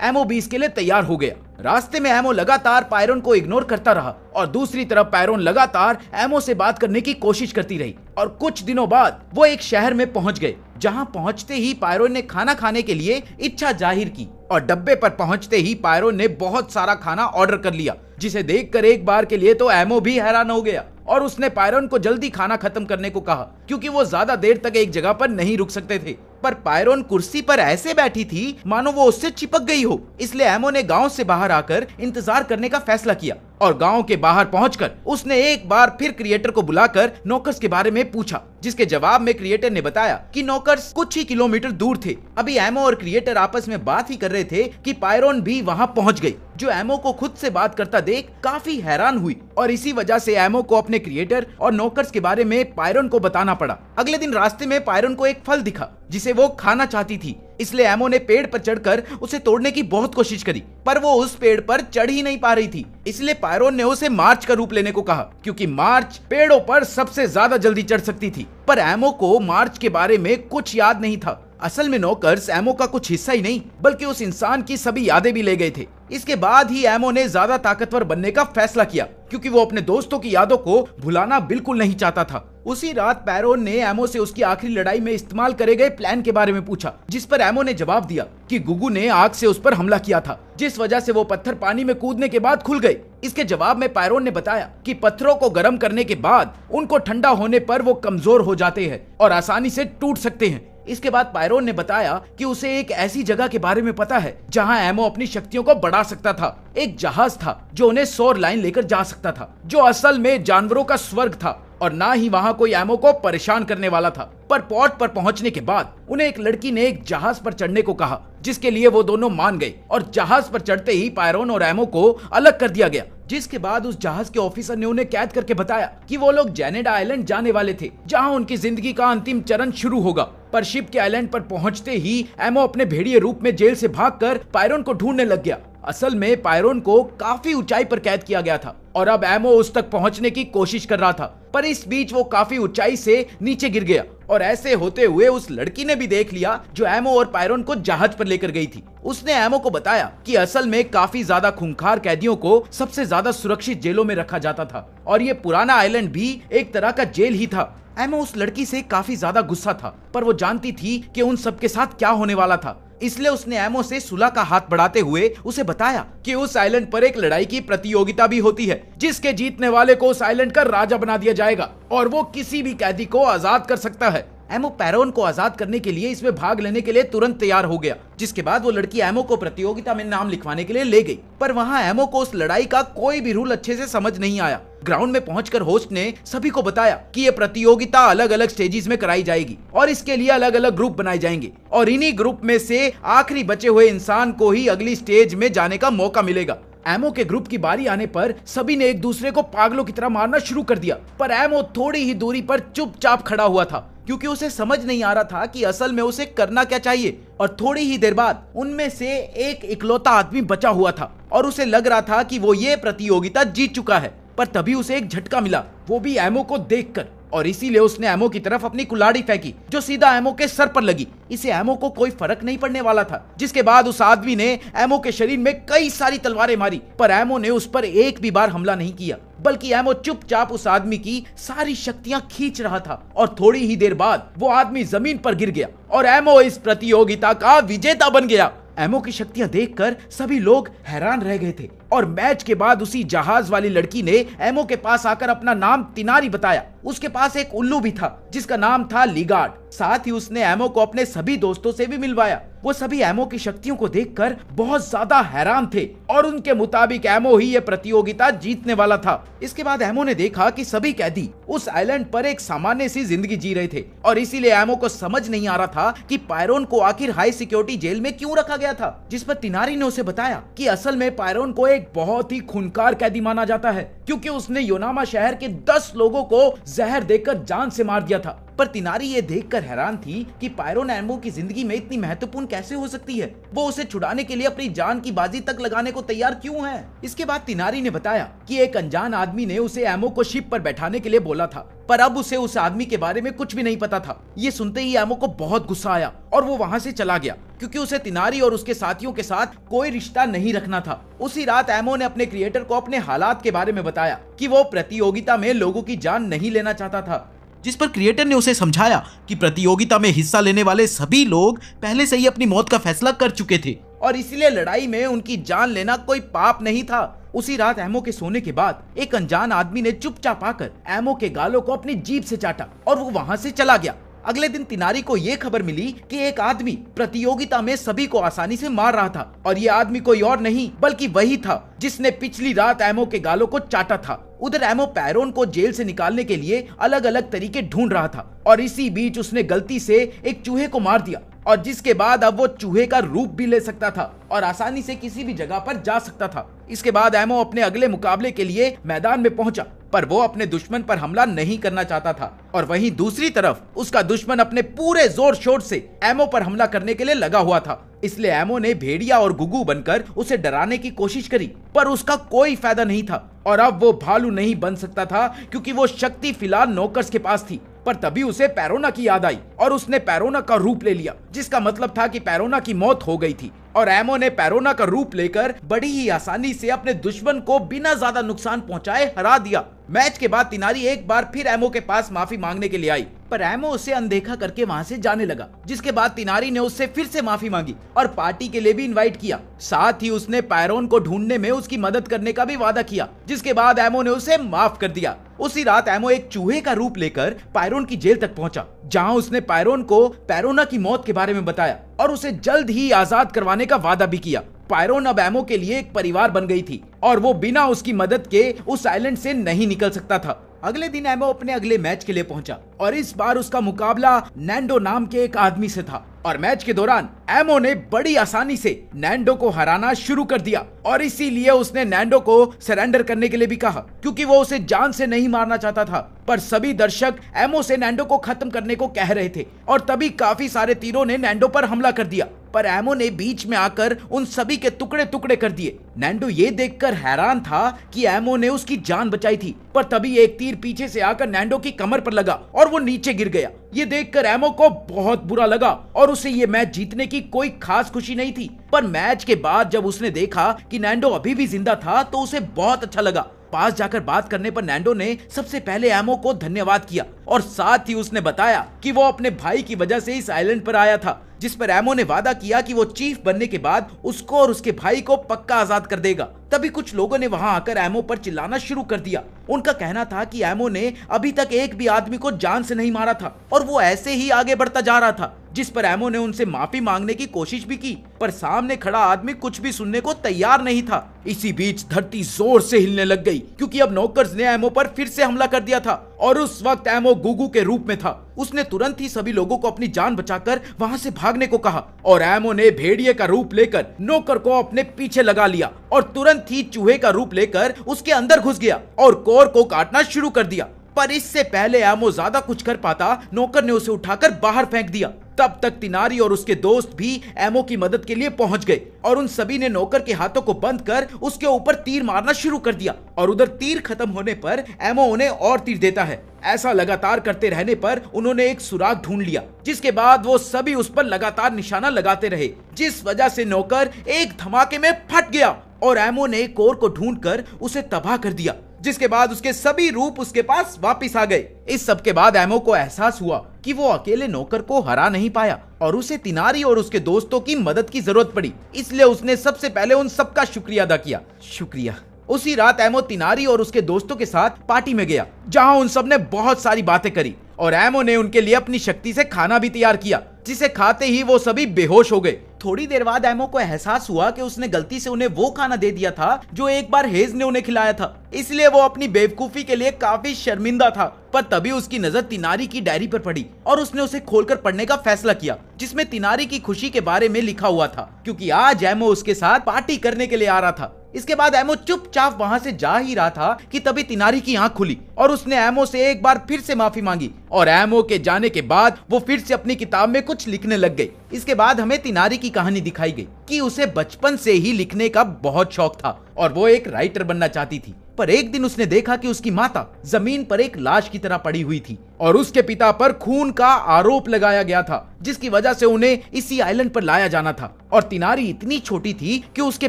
एमो भी इसके लिए तैयार हो गया। रास्ते में एमो लगातार पायरोन को इग्नोर करता रहा और दूसरी तरफ पायरोन लगातार एमो से बात करने की कोशिश करती रही, और कुछ दिनों बाद वो एक शहर में पहुंच गए, जहां पहुंचते ही पायरोन ने खाना खाने के लिए इच्छा जाहिर की और डब्बे पर पहुंचते ही पायरोन ने बहुत सारा खाना ऑर्डर कर लिया, जिसे देखकर एक बार के लिए तो एमो भी हैरान हो गया और उसने पायरोन को जल्दी खाना खत्म करने को कहा, क्योंकि वो ज्यादा देर तक एक जगह पर नहीं रुक सकते थे। पर पायरोन कुर्सी पर ऐसे बैठी थी मानो वो उससे चिपक गई हो, इसलिए एमो ने गांव से बाहर आकर इंतजार करने का फैसला किया और गांव के बाहर पहुंचकर उसने एक बार फिर क्रिएटर को बुलाकर नौकर्स के बारे में पूछा, जिसके जवाब में क्रिएटर ने बताया कि नौकर्स कुछ ही किलोमीटर दूर थे। अभी एमो और क्रिएटर आपस में बात ही कर रहे थे कि पायरोन भी वहां पहुंच गई, जो एमो को खुद से बात करता देख काफी हैरान हुई, और इसी वजह से एमो को अपने क्रिएटर और नौकर्स के बारे में पायरोन को बताना पड़ा। अगले दिन रास्ते में पायरोन को एक फल दिखा जिसे वो खाना चाहती थी, इसलिए एमो ने पेड़ पर चढ़कर उसे तोड़ने की बहुत कोशिश करी, पर वो उस पेड़ पर चढ़ ही नहीं पा रही थी। इसलिए पायरोन ने उसे मार्च का रूप लेने को कहा, क्योंकि मार्च पेड़ों पर सबसे ज्यादा जल्दी चढ़ सकती थी। पर एमो को मार्च के बारे में कुछ याद नहीं था। असल में नौकर्स एमो का कुछ हिस्सा ही नहीं बल्कि उस इंसान की सभी यादें भी ले गए थे। इसके बाद ही एमो ने ज्यादा ताकतवर बनने का फैसला किया, क्योंकि वो अपने दोस्तों की यादों को भुलाना बिल्कुल नहीं चाहता था। उसी रात पैरोन ने एमो से उसकी आखिरी लड़ाई में इस्तेमाल करे गए प्लान के बारे में पूछा, जिस पर एमो ने जवाब दिया कि गुगू ने आग से उस पर हमला किया था, जिस वजह से वो पत्थर पानी में कूदने के बाद खुल गए। इसके जवाब में पैरोन ने बताया कि पत्थरों को गर्म करने के बाद उनको ठंडा होने पर वो कमजोर हो जाते हैं और आसानी से टूट सकते हैं। इसके बाद पायरोन ने बताया कि उसे एक ऐसी जगह के बारे में पता है जहां एमो अपनी शक्तियों को बढ़ा सकता था। एक जहाज था जो उन्हें सौर लाइन लेकर जा सकता था, जो असल में जानवरों का स्वर्ग था और ना ही वहां कोई एमो को परेशान करने वाला था। पर पोर्ट पर पहुंचने के बाद उन्हें एक लड़की ने एक जहाज पर चढ़ने को कहा, जिसके लिए वो दोनों मान गए और जहाज पर चढ़ते ही पायरोन और एमो को अलग कर दिया गया। जिसके बाद उस जहाज के ऑफिसर ने उन्हें कैद करके बताया कि वो लोग जेनेडा आइलैंड जाने वाले थे, जहां उनकी जिंदगी का अंतिम चरण शुरू होगा। पर शिप के आइलैंड पर पहुंचते ही एमो अपने भेड़िए रूप में जेल से भागकर पायरोन को ढूंढने लग गया। असल में पायरोन को काफी ऊंचाई पर कैद किया गया था और अब एमो उस तक पहुंचने की कोशिश कर रहा था, पर इस बीच वो काफी ऊंचाई से नीचे गिर गया और ऐसे होते हुए उस लड़की ने भी देख लिया जो एमो और पायरोन को जहाज पर लेकर गई थी। उसने एमो को बताया कि असल में काफी ज्यादा खूंखार कैदियों को सबसे ज्यादा सुरक्षित जेलों में रखा जाता था और ये पुराना आइलैंड भी एक तरह का जेल ही था। एमो उस लड़की से काफी ज्यादा गुस्सा था, पर वो जानती थी कि उन सबके साथ क्या होने वाला था, इसलिए उसने एमो से सुलह का हाथ बढ़ाते हुए उसे बताया कि उस आइलैंड पर एक लड़ाई की प्रतियोगिता भी होती है, जिसके जीतने वाले को उस आइलैंड का राजा बना दिया जाएगा और वो किसी भी कैदी को आजाद कर सकता है। एमो पैरोन को आजाद करने के लिए इसमें भाग लेने के लिए तुरंत तैयार हो गया, जिसके बाद वो लड़की एमो को प्रतियोगिता में नाम लिखवाने के लिए ले गई। पर वहां एमो को उस लड़ाई का कोई भी रूल अच्छे से समझ नहीं आया। ग्राउंड में पहुंचकर होस्ट ने सभी को बताया कि ये प्रतियोगिता अलग अलग स्टेजेस में कराई जाएगी और इसके लिए अलग अलग ग्रुप बनाए जाएंगे और इन्हीं ग्रुप में से आखिरी बचे हुए इंसान को ही अगली स्टेज में जाने का मौका मिलेगा। एमो के ग्रुप की बारी आने पर सभी ने एक दूसरे को पागलों की तरह मारना शुरू कर दिया, पर एमो थोड़ी ही दूरी पर चुपचाप खड़ा हुआ था, क्योंकि उसे समझ नहीं आ रहा था कि असल में उसे करना क्या चाहिए। और थोड़ी ही देर बाद उनमें से एक इकलौता आदमी बचा हुआ था और उसे लग रहा था कि वो ये प्रतियोगिता जीत चुका है, पर तभी उसे एक झटका मिला, वो भी एमो को देखकर, और इसीलिए उसने एमो की तरफ अपनी कुल्हाड़ी फेंकी जो सीधा एमो के सर पर लगी। इसे एमो को कोई फर्क नहीं पड़ने वाला था। जिसके बाद उस आदमी ने एमो के शरीर में कई सारी तलवारें मारी, पर एमो ने उस पर एक भी बार हमला नहीं किया, बल्कि एमो चुपचाप उस आदमी की सारी शक्तियां खींच रहा था। और थोड़ी ही देर बाद वो आदमी जमीन पर गिर गया और एमो इस प्रतियोगिता का विजेता बन गया। एमो की शक्तियां देखकर सभी लोग हैरान रह गए थे और मैच के बाद उसी जहाज वाली लड़की ने एमो के पास आकर अपना नाम तिनारी बताया। उसके पास एक उल्लू भी था जिसका नाम था लिगार्ड। साथ ही उसने एमो को अपने सभी दोस्तों से भी मिलवाया। वो सभी एमो की शक्तियों को देखकर बहुत ज्यादा हैरान थे और उनके मुताबिक एमो ही ये प्रतियोगिता जीतने वाला था। इसके बाद एमो ने देखा कि सभी कैदी उस आइलैंड पर एक सामान्य सी जिंदगी जी रहे थे और इसीलिए एमो को समझ नहीं आ रहा था कि पायरोन को आखिर हाई सिक्योरिटी जेल में क्यों रखा गया था। जिस पर तिनारी ने उसे बताया कि असल में पायरोन को एक बहुत ही खूंखार कैदी माना जाता है क्योंकि उसने योनामा शहर के 10 लोगों को जहर देकर जान से मार दिया था। पर तिनारी ये देखकर हैरान थी कि पायरोन एमो की जिंदगी में इतनी महत्वपूर्ण कैसे हो सकती है। वो उसे छुड़ाने के लिए अपनी जान की बाजी तक लगाने को तैयार क्यों है। इसके बाद तिनारी ने बताया कि एक अनजान आदमी ने उसे एमो को शिप पर बैठाने के लिए बोला था, पर अब उसे उस आदमी के बारे में कुछ भी नहीं पता था। ये सुनते ही एमो को बहुत गुस्सा आया और वो वहां से चला गया क्योंकि उसे तिनारी और उसके साथियों के साथ कोई रिश्ता नहीं रखना था। उसी रात एमो ने अपने क्रिएटर को अपने हालात के बारे में बताया कि वो प्रतियोगिता में लोगों की जान नहीं लेना चाहता था। जिस पर क्रिएटर ने उसे समझाया कि प्रतियोगिता में हिस्सा लेने वाले सभी लोग पहले से ही अपनी मौत का फैसला कर चुके थे और इसीलिए लड़ाई में उनकी जान लेना कोई पाप नहीं था। उसी रात एमो के सोने के बाद एक अनजान आदमी ने चुपचाप आकर एमो के गालों को अपनी जीभ से चाटा और वो वहां से चला गया। अगले दिन तिनारी को ये खबर मिली कि एक आदमी प्रतियोगिता में सभी को आसानी से मार रहा था और ये आदमी कोई और नहीं बल्कि वही था जिसने पिछली रात एमो के गालों को चाटा था। उधर एमो पायरोन को जेल से निकालने के लिए अलग अलग तरीके ढूंढ रहा था और इसी बीच उसने गलती से एक चूहे को मार दिया और जिसके बाद अब वो चूहे का रूप भी ले सकता था और आसानी से किसी भी जगह पर जा सकता था। इसके बाद एमो अपने अगले मुकाबले के लिए मैदान में पहुंचा, पर वो अपने दुश्मन पर हमला नहीं करना चाहता था और वहीं दूसरी तरफ उसका दुश्मन अपने पूरे जोर शोर से एमो पर हमला करने के लिए लगा हुआ था। इसलिए एमो ने भेड़िया और गुगू बनकर उसे डराने की कोशिश करी, पर उसका कोई फायदा नहीं था और अब वो भालू नहीं बन सकता था क्योंकि वो शक्ति फिलहाल नोकर्स के पास थी। पर तभी उसे पैरोना की याद आई और उसने पैरोना का रूप ले लिया, जिसका मतलब था कि पैरोना की मौत हो गई थी और एमो ने पैरोना का रूप लेकर बड़ी ही आसानी से अपने दुश्मन को बिना ज्यादा नुकसान पहुंचाए हरा दिया। मैच के बाद तिनारी एक बार फिर एमो के पास माफी मांगने के लिए आई, पर एमो उसे अनदेखा करके वहां से जाने लगा। जिसके बाद तिनारी ने उससे फिर से माफी मांगी और पार्टी के लिए भी इनवाइट किया। साथ ही उसने पायरोन को ढूंढने में उसकी मदद करने का भी वादा किया, जिसके बाद एमो ने उसे माफ कर दिया। उसी रात एमो एक चूहे का रूप लेकर पायरोन की जेल तक पहुंचा, जहां उसने पायरोन को पैरोना की मौत के बारे में बताया और उसे जल्द ही आजाद करवाने का वादा भी किया। पायरोन अब एमो के लिए एक परिवार बन गई थी और वो बिना उसकी मदद के उस आइलैंड से नहीं निकल सकता था। अगले दिन एमो अपने अगले मैच के लिए पहुंचा और इस बार उसका मुकाबला नैंडो नाम के एक आदमी से था और मैच के दौरान एमो ने बड़ी आसानी से नैंडो को हराना शुरू कर दिया और इसीलिए उसने नैंडो को सरेंडर करने के लिए भी कहा क्योंकि वो उसे जान से नहीं मारना चाहता था। पर सभी दर्शक एमो से नैंडो को खत्म करने को कह रहे थे और तभी काफी सारे तीरों ने नैंडो पर हमला कर दिया, पर एमो ने बीच में आकर उन सभी के टुकड़े टुकड़े कर दिए। नैंडो ये देखकर हैरान था कि एमो ने उसकी जान बचाई थी, पर तभी एक तीर पीछे से आकर नैंडो की कमर पर लगा और वो नीचे गिर गया। ये देखकर एमो को बहुत बुरा लगा और उसे ये मैच जीतने की कोई खास खुशी नहीं थी। पर मैच के बाद जब उसने देखा कि नैंडो अभी भी जिंदा था तो उसे बहुत अच्छा लगा। पास जाकर बात करने पर नैंडो ने सबसे पहले एमो को धन्यवाद किया और साथ ही उसने बताया कि वो अपने भाई की वजह से इस आइलैंड पर आया था, जिस पर एमो ने वादा किया कि वो चीफ बनने के बाद उसको और उसके भाई को पक्का आजाद कर देगा। तभी कुछ लोगों ने वहां आकर एमो पर चिल्लाना शुरू कर दिया। उनका कहना था कि एमो ने अभी तक एक भी आदमी को जान से नहीं मारा था और वो ऐसे ही आगे बढ़ता जा रहा था, जिस पर एमो ने उनसे माफी मांगने की कोशिश भी की, पर सामने खड़ा आदमी कुछ भी सुनने को तैयार नहीं था। इसी बीच धरती जोर से हिलने लग गई क्योंकि अब नौकर्स ने एमो पर फिर से हमला कर दिया था और उस वक्त एमो गुगू के रूप में था। उसने तुरंत ही सभी लोगों को अपनी जान बचाकर वहां से भागने को कहा और एमो ने भेड़िए का रूप लेकर नौकर को अपने पीछे लगा लिया और तुरंत ही चूहे का रूप लेकर उसके अंदर घुस गया और कोर को काटना शुरू कर दिया। पर इससे पहले एमो ज्यादा कुछ कर पाता, नौकर ने उसे उठाकर बाहर फेंक दिया। तब तक तिनारी और उसके दोस्त भी एमो की मदद के लिए पहुंच गए और उन सभी ने नौकर के हाथों को बंद कर उसके ऊपर तीर मारना शुरू कर दिया। और उधर तीर खत्म होने पर एमो उन्हें और तीर देता है। ऐसा लगातार करते रहने पर उन्होंने एक सुराग ढूंढ लिया, जिसके बाद वो सभी उस पर लगातार निशाना लगाते रहे, जिस वजह से नौकर एक धमाके में फट गया और एमो ने कोर को ढूंढकर उसे तबाह कर दिया, जिसके बाद उसके सभी रूप उसके पास वापस आ गए। इस सब के बाद एमो को एहसास हुआ कि वो अकेले नौकर को हरा नहीं पाया और उसे तिनारी और उसके दोस्तों की मदद की जरूरत पड़ी। इसलिए उसने सबसे पहले उन सबका शुक्रिया अदा किया। शुक्रिया। उसी रात एमो तिनारी और उसके दोस्तों के साथ पार्टी में गया, जहां उन सब ने बहुत सारी बातें करी और एमो ने उनके लिए अपनी शक्ति से खाना भी तैयार किया, जिसे खाते ही वो सभी बेहोश हो गए। थोड़ी देर बाद एमो को एहसास हुआ कि उसने गलती से उन्हें वो खाना दे दिया था जो एक बार हेज ने उन्हें खिलाया था। इसलिए वो अपनी बेवकूफी के लिए काफी शर्मिंदा था। पर तभी उसकी नजर तिनारी की डायरी पर पड़ी और उसने उसे खोलकर पढ़ने का फैसला किया, जिसमें तिनारी की खुशी के बारे में लिखा हुआ था, क्योंकि आज एमो उसके साथ पार्टी करने के लिए आ रहा था। इसके बाद एमो चुपचाप वहां से जा ही रहा था कि तभी तिनारी की आंख खुली और उसने एमो से एक बार फिर से माफी मांगी और एमो के जाने के बाद वो फिर से अपनी किताब में कुछ लिखने लग गई। इसके बाद हमें तिनारी की कहानी दिखाई गई कि उसे बचपन से ही लिखने का बहुत शौक था और वो एक राइटर बनना चाहती थी। पर एक दिन उसने देखा कि उसकी माता जमीन पर एक लाश की तरह पड़ी हुई थी और उसके पिता पर खून का आरोप लगाया गया था, जिसकी वजह से उन्हें इसी आइलैंड पर लाया जाना था। और तिनारी इतनी छोटी थी कि उसके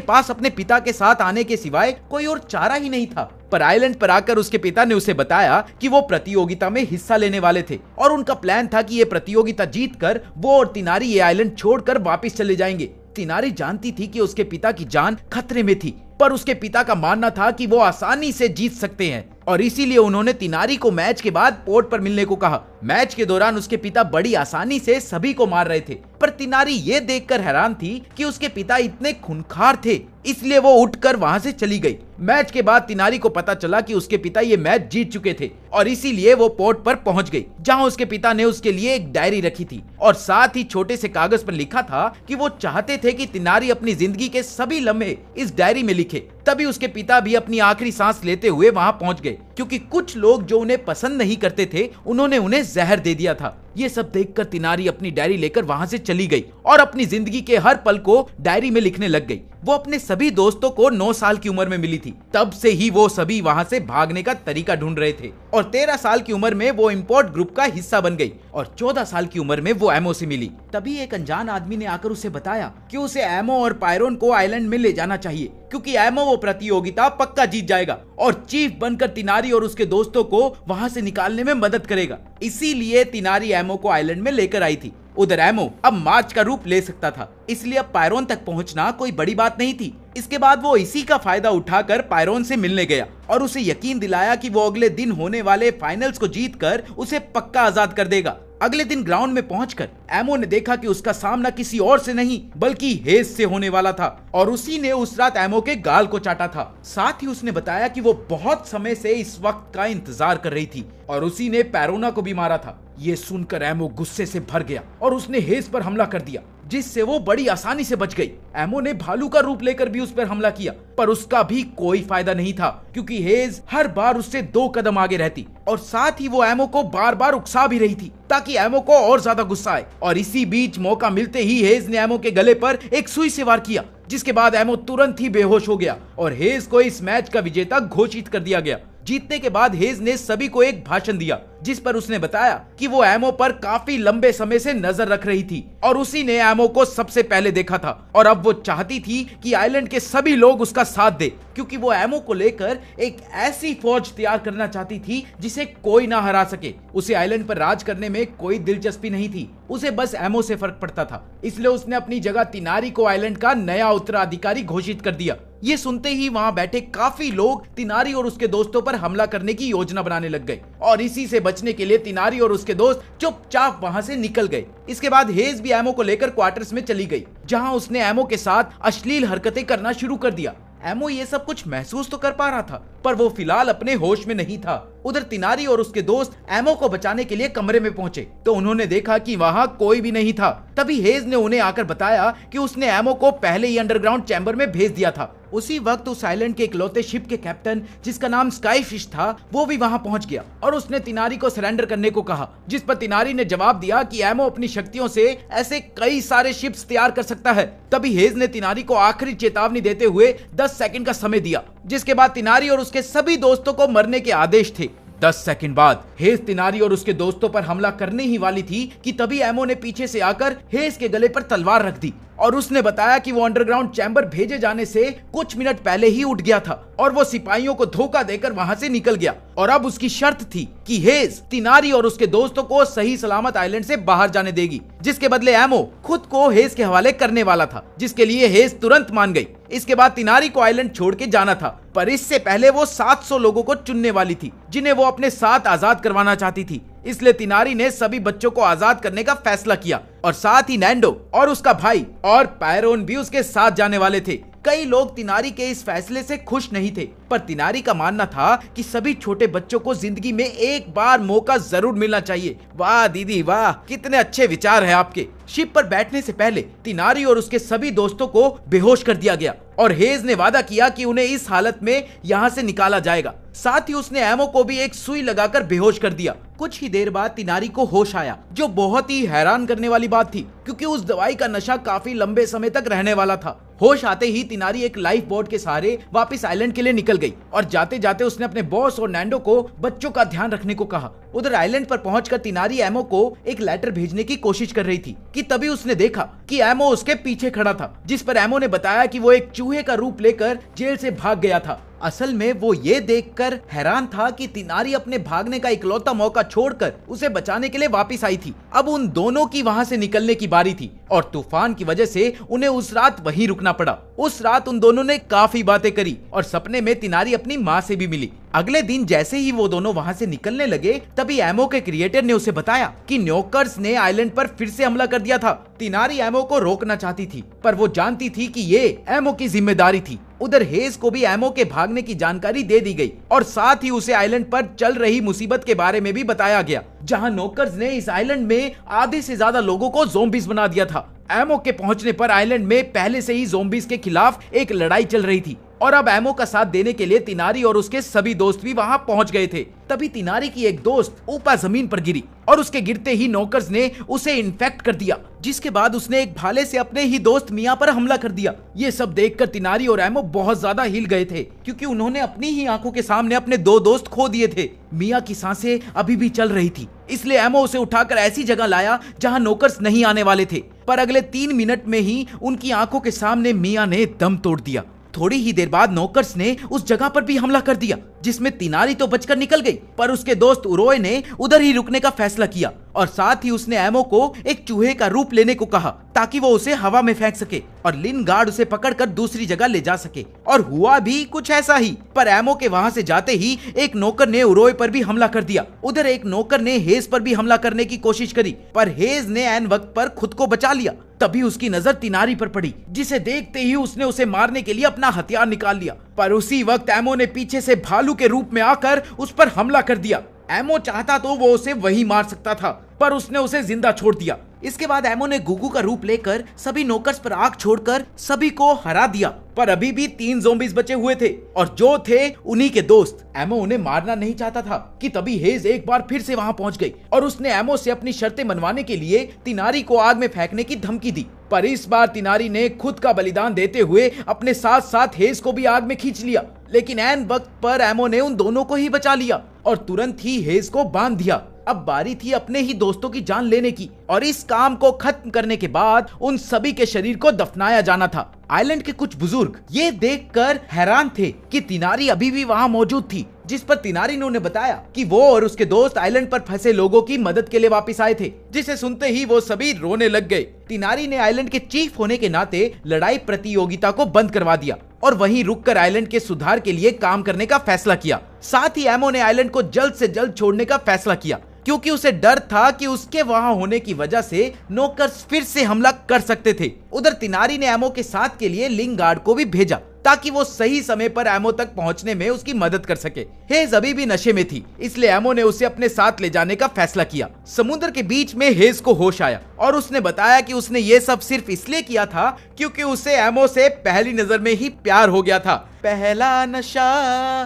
पास अपने पिता के साथ आने के सिवाय कोई और चारा ही नहीं था। पर आइलैंड पर आकर उसके पिता ने उसे बताया कि वो प्रतियोगिता में हिस्सा लेने वाले थे और उनका प्लान था कि ये प्रतियोगिता जीतकर वो और तिनारी ये आइलैंड छोड़कर वापस चले जाएंगे। तिनारी जानती थी कि उसके पिता की जान खतरे में थी, पर उसके पिता का मानना था कि वो आसानी से जीत सकते हैं और इसीलिए उन्होंने तिनारी को मैच के बाद पोर्ट पर मिलने को कहा। मैच के दौरान उसके पिता बड़ी आसानी से सभी को मार रहे थे, पर तिनारी ये देखकर हैरान थी कि उसके पिता इतने खूंखार थे, इसलिए वो उठकर वहां से चली गई। मैच के बाद तिनारी को पता चला कि उसके पिता ये मैच जीत चुके थे और इसीलिए वो पोर्ट पर पहुंच गई, जहां उसके पिता ने उसके लिए एक डायरी रखी थी और साथ ही छोटे से कागज पर लिखा था कि वो चाहते थे कि तिनारी अपनी जिंदगी के सभी लम्हे इस डायरी में लिखे। तभी उसके पिता भी अपनी आखिरी सांस लेते हुए वहां पहुंच गए, क्योंकि कुछ लोग जो उन्हें पसंद नहीं करते थे उन्होंने उन्हें जहर दे दिया था। ये सब देखकर तिनारी अपनी डायरी लेकर वहां से चली गई और अपनी जिंदगी के हर पल को डायरी में लिखने लग गई। वो अपने सभी दोस्तों को 9 साल की उम्र में मिली थी, तब से ही वो सभी वहां से भागने का तरीका ढूंढ रहे थे और 13 साल की उम्र में वो इम्पोर्ट ग्रुप का हिस्सा बन गई और 14 साल की उम्र में वो एमो से मिली। तभी एक अनजान आदमी ने आकर उसे बताया कि उसे एमो और पायरोन को आइलैंड में ले जाना चाहिए, क्योंकि एमो वो प्रतियोगिता पक्का जीत जाएगा और चीफ बनकर तिनारी और उसके दोस्तों को वहां से निकालने में मदद करेगा। इसीलिए तिनारी एमो को आइलैंड में लेकर आई थी। उधर एमो अब मार्च का रूप ले सकता था, इसलिए अब पायरोन तक पहुंचना कोई बड़ी बात नहीं थी। इसके बाद वो इसी का फायदा उठाकर पायरोन से मिलने गया और उसे यकीन दिलाया कि वो अगले दिन होने वाले फाइनल्स को जीतकर उसे पक्का आजाद कर देगा। अगले दिन ग्राउंड में पहुंचकर एमो ने देखा कि उसका सामना किसी और से नहीं बल्कि हेज से होने वाला था और उसी ने उस रात एमो के गाल को चाटा था। साथ ही उसने बताया कि वो बहुत समय से इस वक्त का इंतजार कर रही थी और उसी ने पैरोना को भी मारा था। ये सुनकर एमो गुस्से से भर गया और उसने हेज पर हमला कर दिया, जिससे वो बड़ी आसानी से बच गई। एमो ने भालू का रूप लेकर भी उस पर हमला किया, पर उसका भी कोई फायदा नहीं था, क्योंकि हेज हर बार उससे 2 कदम आगे रहती और साथ ही वो एमो को बार बार उकसा भी रही थी ताकि एमो को और ज्यादा गुस्सा आए। और इसी बीच मौका मिलते ही हेज ने एमो के गले पर एक सुई से वार किया, जिसके बाद एमो तुरंत ही बेहोश हो गया और हेज को इस मैच का विजेता घोषित कर दिया गया। जीतने के बाद हेज ने सभी को एक भाषण दिया, जिस पर उसने बताया कि वो एमो पर काफी लंबे समय से नजर रख रही थी और उसी ने एमो को सबसे पहले देखा था और अब वो चाहती थी कि आइलैंड के सभी लोग उसका साथ दे, क्योंकि वो एमो को लेकर एक ऐसी फौज तैयार करना चाहती थी जिसे कोई ना हरा सके। उसे आइलैंड पर राज करने में कोई दिलचस्पी नहीं थी, उसे बस एमो से फर्क पड़ता था। इसलिए उसने अपनी जगह तिनारी को आइलैंड का नया उत्तराधिकारी घोषित कर दिया। ये सुनते ही वहां बैठे काफी लोग तिनारी और उसके दोस्तों पर हमला करने की योजना बनाने लग गए और इसी से बचने के लिए तिनारी और उसके दोस्त चुपचाप वहां से निकल गए। इसके बाद हेज भी एमो को लेकर क्वार्टर्स में चली गई, जहां उसने एमो के साथ अश्लील हरकतें करना शुरू कर दिया। एमो ये सब कुछ महसूस तो कर पा रहा था, पर वो फिलहाल अपने होश में नहीं था। उधर तिनारी और उसके दोस्त एमो को बचाने के लिए कमरे में पहुंचे तो उन्होंने देखा कि वहां कोई भी नहीं था। तभी हेज ने उन्हें आकर बताया कि उसने एमो को पहले ही अंडरग्राउंड चैम्बर में भेज दिया था। उसी वक्त उस आइलैंड के इकलौते शिप के कैप्टन, जिसका नाम स्काई फिश था, वो भी वहां पहुंच गया और उसने तिनारी को सरेंडर करने को कहा, जिस पर तिनारी ने जवाब दिया कि एमो अपनी शक्तियों से ऐसे कई सारे शिप्स तैयार कर सकता है। तभी हेज ने तिनारी को आखिरी चेतावनी देते हुए 10 सेकंड का समय दिया, जिसके बाद तिनारी और उसके सभी दोस्तों को मरने के आदेश थे। 10 सेकंड बाद हेज तिनारी और उसके दोस्तों पर हमला करने ही वाली थी कि तभी एमो ने पीछे से आकर हेज के गले पर तलवार रख दी और उसने बताया कि वो अंडरग्राउंड चैम्बर भेजे जाने से कुछ मिनट पहले ही उठ गया था और वो सिपाहियों को धोखा देकर वहां से निकल गया और अब उसकी शर्त थी कि हेज तिनारी और उसके दोस्तों को सही सलामत आइलैंड से बाहर जाने देगी, जिसके बदले एमो खुद को हेज के हवाले करने वाला था, जिसके लिए हेज तुरंत मान गई। इसके बाद तिनारी को आइलैंड छोड़ के जाना था, पर इससे पहले वो 700 लोगों को चुनने वाली थी जिन्हें वो अपने साथ आजाद करवाना चाहती थी। इसलिए तिनारी ने सभी बच्चों को आजाद करने का फैसला किया और साथ ही नैंडो और उसका भाई और पायरोन भी उसके साथ जाने वाले थे। कई लोग तिनारी के इस फैसले से खुश नहीं थे, पर तिनारी का मानना था कि सभी छोटे बच्चों को जिंदगी में एक बार मौका जरूर मिलना चाहिए। वाह दीदी वाह, कितने अच्छे विचार है आपके। शिप पर बैठने से पहले तिनारी और उसके सभी दोस्तों को बेहोश कर दिया गया और हेज ने वादा किया कि उन्हें इस हालत में यहाँ से निकाला जाएगा। साथ ही उसने एमो को भी एक सुई लगाकर बेहोश कर दिया। कुछ ही देर बाद तिनारी को होश आया, जो बहुत ही हैरान करने वाली बात थी क्योंकि उस दवाई का नशा काफी लंबे समय तक रहने वाला था। होश आते ही तिनारी एक लाइफ बोट के सहारे वापस आइलैंड के लिए निकल गई और जाते जाते उसने अपने बॉस और नैंडो को बच्चों का ध्यान रखने को कहा। उधर आइलैंड पर पहुंचकर तिनारी एमो को एक लेटर भेजने की कोशिश कर रही थी कि तभी उसने देखा कि एमो उसके पीछे खड़ा था, जिस पर एमो ने बताया कि वो एक चूहे का रूप लेकर जेल से भाग गया था। असल में वो ये देखकर हैरान था कि तिनारी अपने भागने का इकलौता मौका छोड़कर उसे बचाने के लिए वापस आई थी। अब उन दोनों की वहां से निकलने की बारी थी और तूफान की वजह से उन्हें उस रात वहीं रुकना पड़ा। उस रात उन दोनों ने काफी बातें करी और सपने में तिनारी अपनी माँ से भी मिली। अगले दिन जैसे ही वो दोनों वहां से निकलने लगे, तभी एमो के क्रिएटर ने उसे बताया कि न्योकर्स ने आइलैंड पर फिर से हमला कर दिया था। तिनारी एमो को रोकना चाहती थी, पर वो जानती थी कि ये एमो की जिम्मेदारी थी। उधर हेज को भी एमो के भागने की जानकारी दे दी गई और साथ ही उसे आइलैंड पर चल रही मुसीबत के बारे में भी बताया गया, जहां नोकर्स ने इस आइलैंड में आधे से ज्यादा लोगों को ज़ोंबीज बना दिया था। एमो के पहुंचने पर आइलैंड में पहले से ही ज़ोंबीज के खिलाफ एक लड़ाई चल रही थी और अब एमो का साथ देने के लिए तिनारी और उसके सभी दोस्त भी वहां पहुंच गए थे। तभी तिनारी की एक दोस्त ऊपर जमीन पर गिरी और उसके गिरते ही नोकर्स ने उसे इन्फेक्ट कर दिया, जिसके बाद उसने एक भाले से अपने ही दोस्त मिया पर हमला कर दिया। ये सब देखकर तिनारी और एमो बहुत ज्यादा हिल गए थे क्योंकि उन्होंने अपनी ही आंखों के सामने अपने 2 दोस्त खो दिए थे। मिया की सांसें अभी भी चल रही थी, इसलिए एमो उसे उठाकर ऐसी जगह लाया जहां नोकर्स नहीं आने वाले थे, पर अगले 3 मिनट में ही उनकी आंखों के सामने मिया ने दम तोड़ दिया। थोड़ी ही देर बाद नोकर्स ने उस जगह पर भी हमला कर दिया, जिसमें तिनारी तो बचकर निकल गई, पर उसके दोस्त उरोय ने उधर ही रुकने का फैसला किया और साथ ही उसने एमो को एक चूहे का रूप लेने को कहा ताकि वो उसे हवा में फेंक सके और लिन गार्ड उसे पकड़कर दूसरी जगह ले जा सके। और हुआ भी कुछ ऐसा ही, पर एमो के वहां से जाते ही एक नौकर ने उरोय पर भी हमला कर दिया। उधर एक नौकर ने हेज पर भी हमला करने की कोशिश करी, पर हेज ने ऐन वक्त पर खुद को बचा लिया। तभी उसकी नजर तिनारी पर पड़ी, जिसे देखते ही उसने उसे मारने के लिए अपना हथियार निकाल लिया, पर उसी वक्त एमो ने पीछे से भालू के रूप में आकर उस पर हमला कर दिया। एमो चाहता तो वो उसे वहीं मार सकता था, पर उसने उसे जिंदा छोड़ दिया। इसके बाद एमो ने गुगू का रूप लेकर सभी नौकर्स पर आग छोड़कर सभी को हरा दिया, पर अभी भी 3 ज़ोंबीज बचे हुए थे और जो थे उन्हीं के दोस्त। एमो उन्हें मारना नहीं चाहता था कि तभी हेज एक बार फिर से वहां पहुंच गई और उसने एमो से अपनी शर्तें मनवाने के लिए तिनारी को आग में फेंकने की धमकी दी, पर इस बार तिनारी ने खुद का बलिदान देते हुए अपने साथ साथ हेज को भी आग में खींच लिया। लेकिन ऐन वक्त पर एमो ने उन दोनों को ही बचा लिया और तुरंत ही हेज को बांध दिया। अब बारी थी अपने ही दोस्तों की जान लेने की और इस काम को खत्म करने के बाद उन सभी के शरीर को दफनाया जाना था। आइलैंड के कुछ बुजुर्ग ये देखकर हैरान थे कि तिनारी अभी भी वहां मौजूद थी, जिस पर तिनारी ने उन्हें बताया कि वो और उसके दोस्त आइलैंड पर फंसे लोगों की मदद के लिए वापस आए थे, जिसे सुनते ही वो सभी रोने लग गए। तिनारी ने आइलैंड के चीफ होने के नाते लड़ाई प्रतियोगिता को बंद करवा दिया और वहीं रुककर आइलैंड के सुधार के लिए काम करने का फैसला किया। साथ ही एमो ने आइलैंड को जल्द से जल्द छोड़ने का फैसला किया क्योंकि उसे डर था कि उसके वहां होने की वजह से नौकर्स फिर से हमला कर सकते थे। उधर तिनारी ने एमो के साथ के लिए लिंग गार्ड को भी भेजा ताकि वो सही समय पर एमो तक पहुंचने में उसकी मदद कर सके। हेज अभी भी नशे में थी, इसलिए एमो ने उसे अपने साथ ले जाने का फैसला किया। समुद्र के बीच में हेज को होश आया और उसने बताया कि उसने ये सब सिर्फ इसलिए किया था क्योंकि उसे एमो से पहली नजर में ही प्यार हो गया था। पहला नशा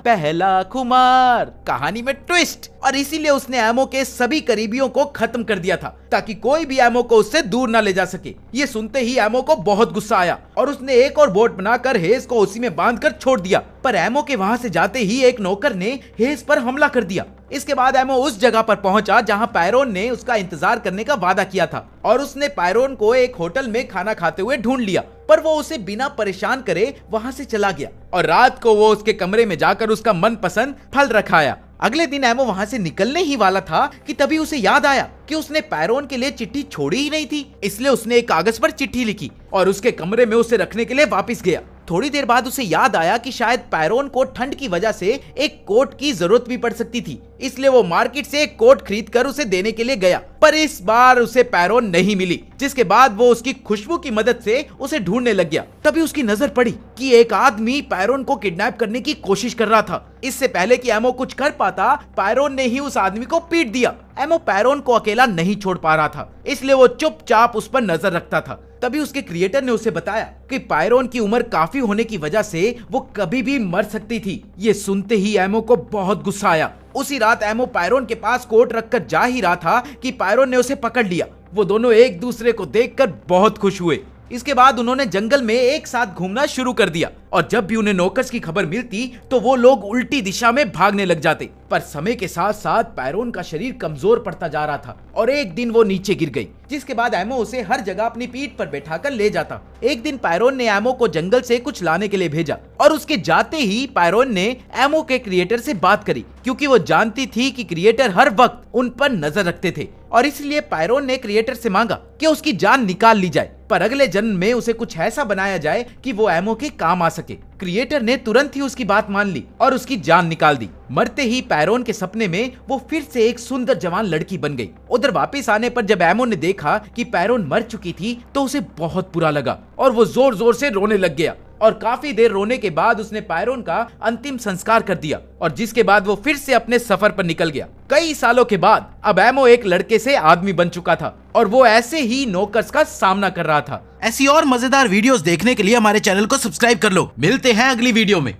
पहला खुमार, कहानी में ट्विस्ट। और इसीलिए उसने एमो के सभी करीबियों को खत्म कर दिया था ताकि कोई भी एमो को उससे दूर न ले जा सके। ये सुनते ही एमो को बहुत गुस्सा आया और उसने एक और बोट बनाकर हेज को उसी में बांधकर छोड़ दिया। पर एमो के वहां से जाते ही एक नौकर ने हेज पर हमला कर दिया। इसके बाद एमो उस जगह पर पहुंचा जहां पायरोन ने उसका इंतजार करने का वादा किया था और उसने पायरोन को एक होटल में खाना खाते हुए ढूंढ लिया, पर वो उसे बिना परेशान करे वहां से चला गया और रात को वो उसके कमरे में जाकर उसका मनपसंद फल रखाया। अगले दिन एमो वहां से निकलने ही वाला था कि तभी उसे याद आया कि उसने पायरोन के लिए चिट्ठी छोड़ी ही नहीं थी, इसलिए उसने एक कागज पर चिट्ठी लिखी और उसके कमरे में उसे रखने के लिए वापस गया। थोड़ी देर बाद उसे याद आया कि शायद पायरोन को ठंड की वजह से एक कोट की जरूरत भी पड़ सकती थी, इसलिए वो मार्केट से एक कोट खरीद कर उसे देने के लिए गया। पर इस बार उसे पायरोन नहीं मिली, जिसके बाद वो उसकी खुशबू की मदद से उसे ढूंढने लग गया। तभी उसकी नजर पड़ी कि एक आदमी पायरोन को किडनैप करने की कोशिश कर रहा था। इससे पहले कि एमो कुछ कर पाता, पायरोन ने ही उस आदमी को पीट दिया। एमो पायरोन को अकेला नहीं छोड़ पा रहा था, इसलिए वो चुपचाप उस पर नजर रखता था। तभी उसके क्रिएटर ने उसे बताया कि पायरोन की उम्र काफी होने की वजह से वो कभी भी मर सकती थी। ये सुनते ही एमो को बहुत गुस्सा आया। उसी रात एमो पायरोन के पास कोट रखकर जा ही रहा था कि पायरोन ने उसे पकड़ लिया। वो दोनों एक दूसरे को देखकर बहुत खुश हुए। इसके बाद उन्होंने जंगल में एक साथ घूमना शुरू कर दिया और जब भी उन्हें नौकर्स की खबर मिलती तो वो लोग उल्टी दिशा में भागने लग जाते। पर समय के साथ साथ पायरोन का शरीर कमजोर पड़ता जा रहा था और एक दिन वो नीचे गिर गई, जिसके बाद एमो उसे हर जगह अपनी पीठ पर बैठाकर ले जाता। एक दिन पायरोन ने एमो को जंगल से कुछ लाने के लिए भेजा और उसके जाते ही पायरोन ने एमो के क्रिएटर से बात करी, क्योंकि वो जानती थी कि क्रिएटर हर वक्त उन पर नजर रखते थे और इसलिए पायरोन ने क्रिएटर से मांगा कि उसकी जान निकाल ली जाए, पर अगले जन्म में उसे कुछ ऐसा बनाया जाए कि वो एमो के काम आ सके। क्रिएटर ने तुरंत ही उसकी बात मान ली और उसकी जान निकाल दी। मरते ही पायरोन के सपने में वो फिर से एक सुंदर जवान लड़की बन गई। उधर वापस आने पर जब एमो ने देखा कि पायरोन मर चुकी थी तो उसे बहुत बुरा लगा और वो जोर जोर से रोने लग गया और काफी देर रोने के बाद उसने पायरोन का अंतिम संस्कार कर दिया और जिसके बाद वो फिर से अपने सफर पर निकल गया। कई सालों के बाद अब एमो एक लड़के से आदमी बन चुका था और वो ऐसे ही नौकर्स का सामना कर रहा था। ऐसी और मजेदार वीडियोस देखने के लिए हमारे चैनल को सब्सक्राइब कर लो। मिलते हैं अगली वीडियो में।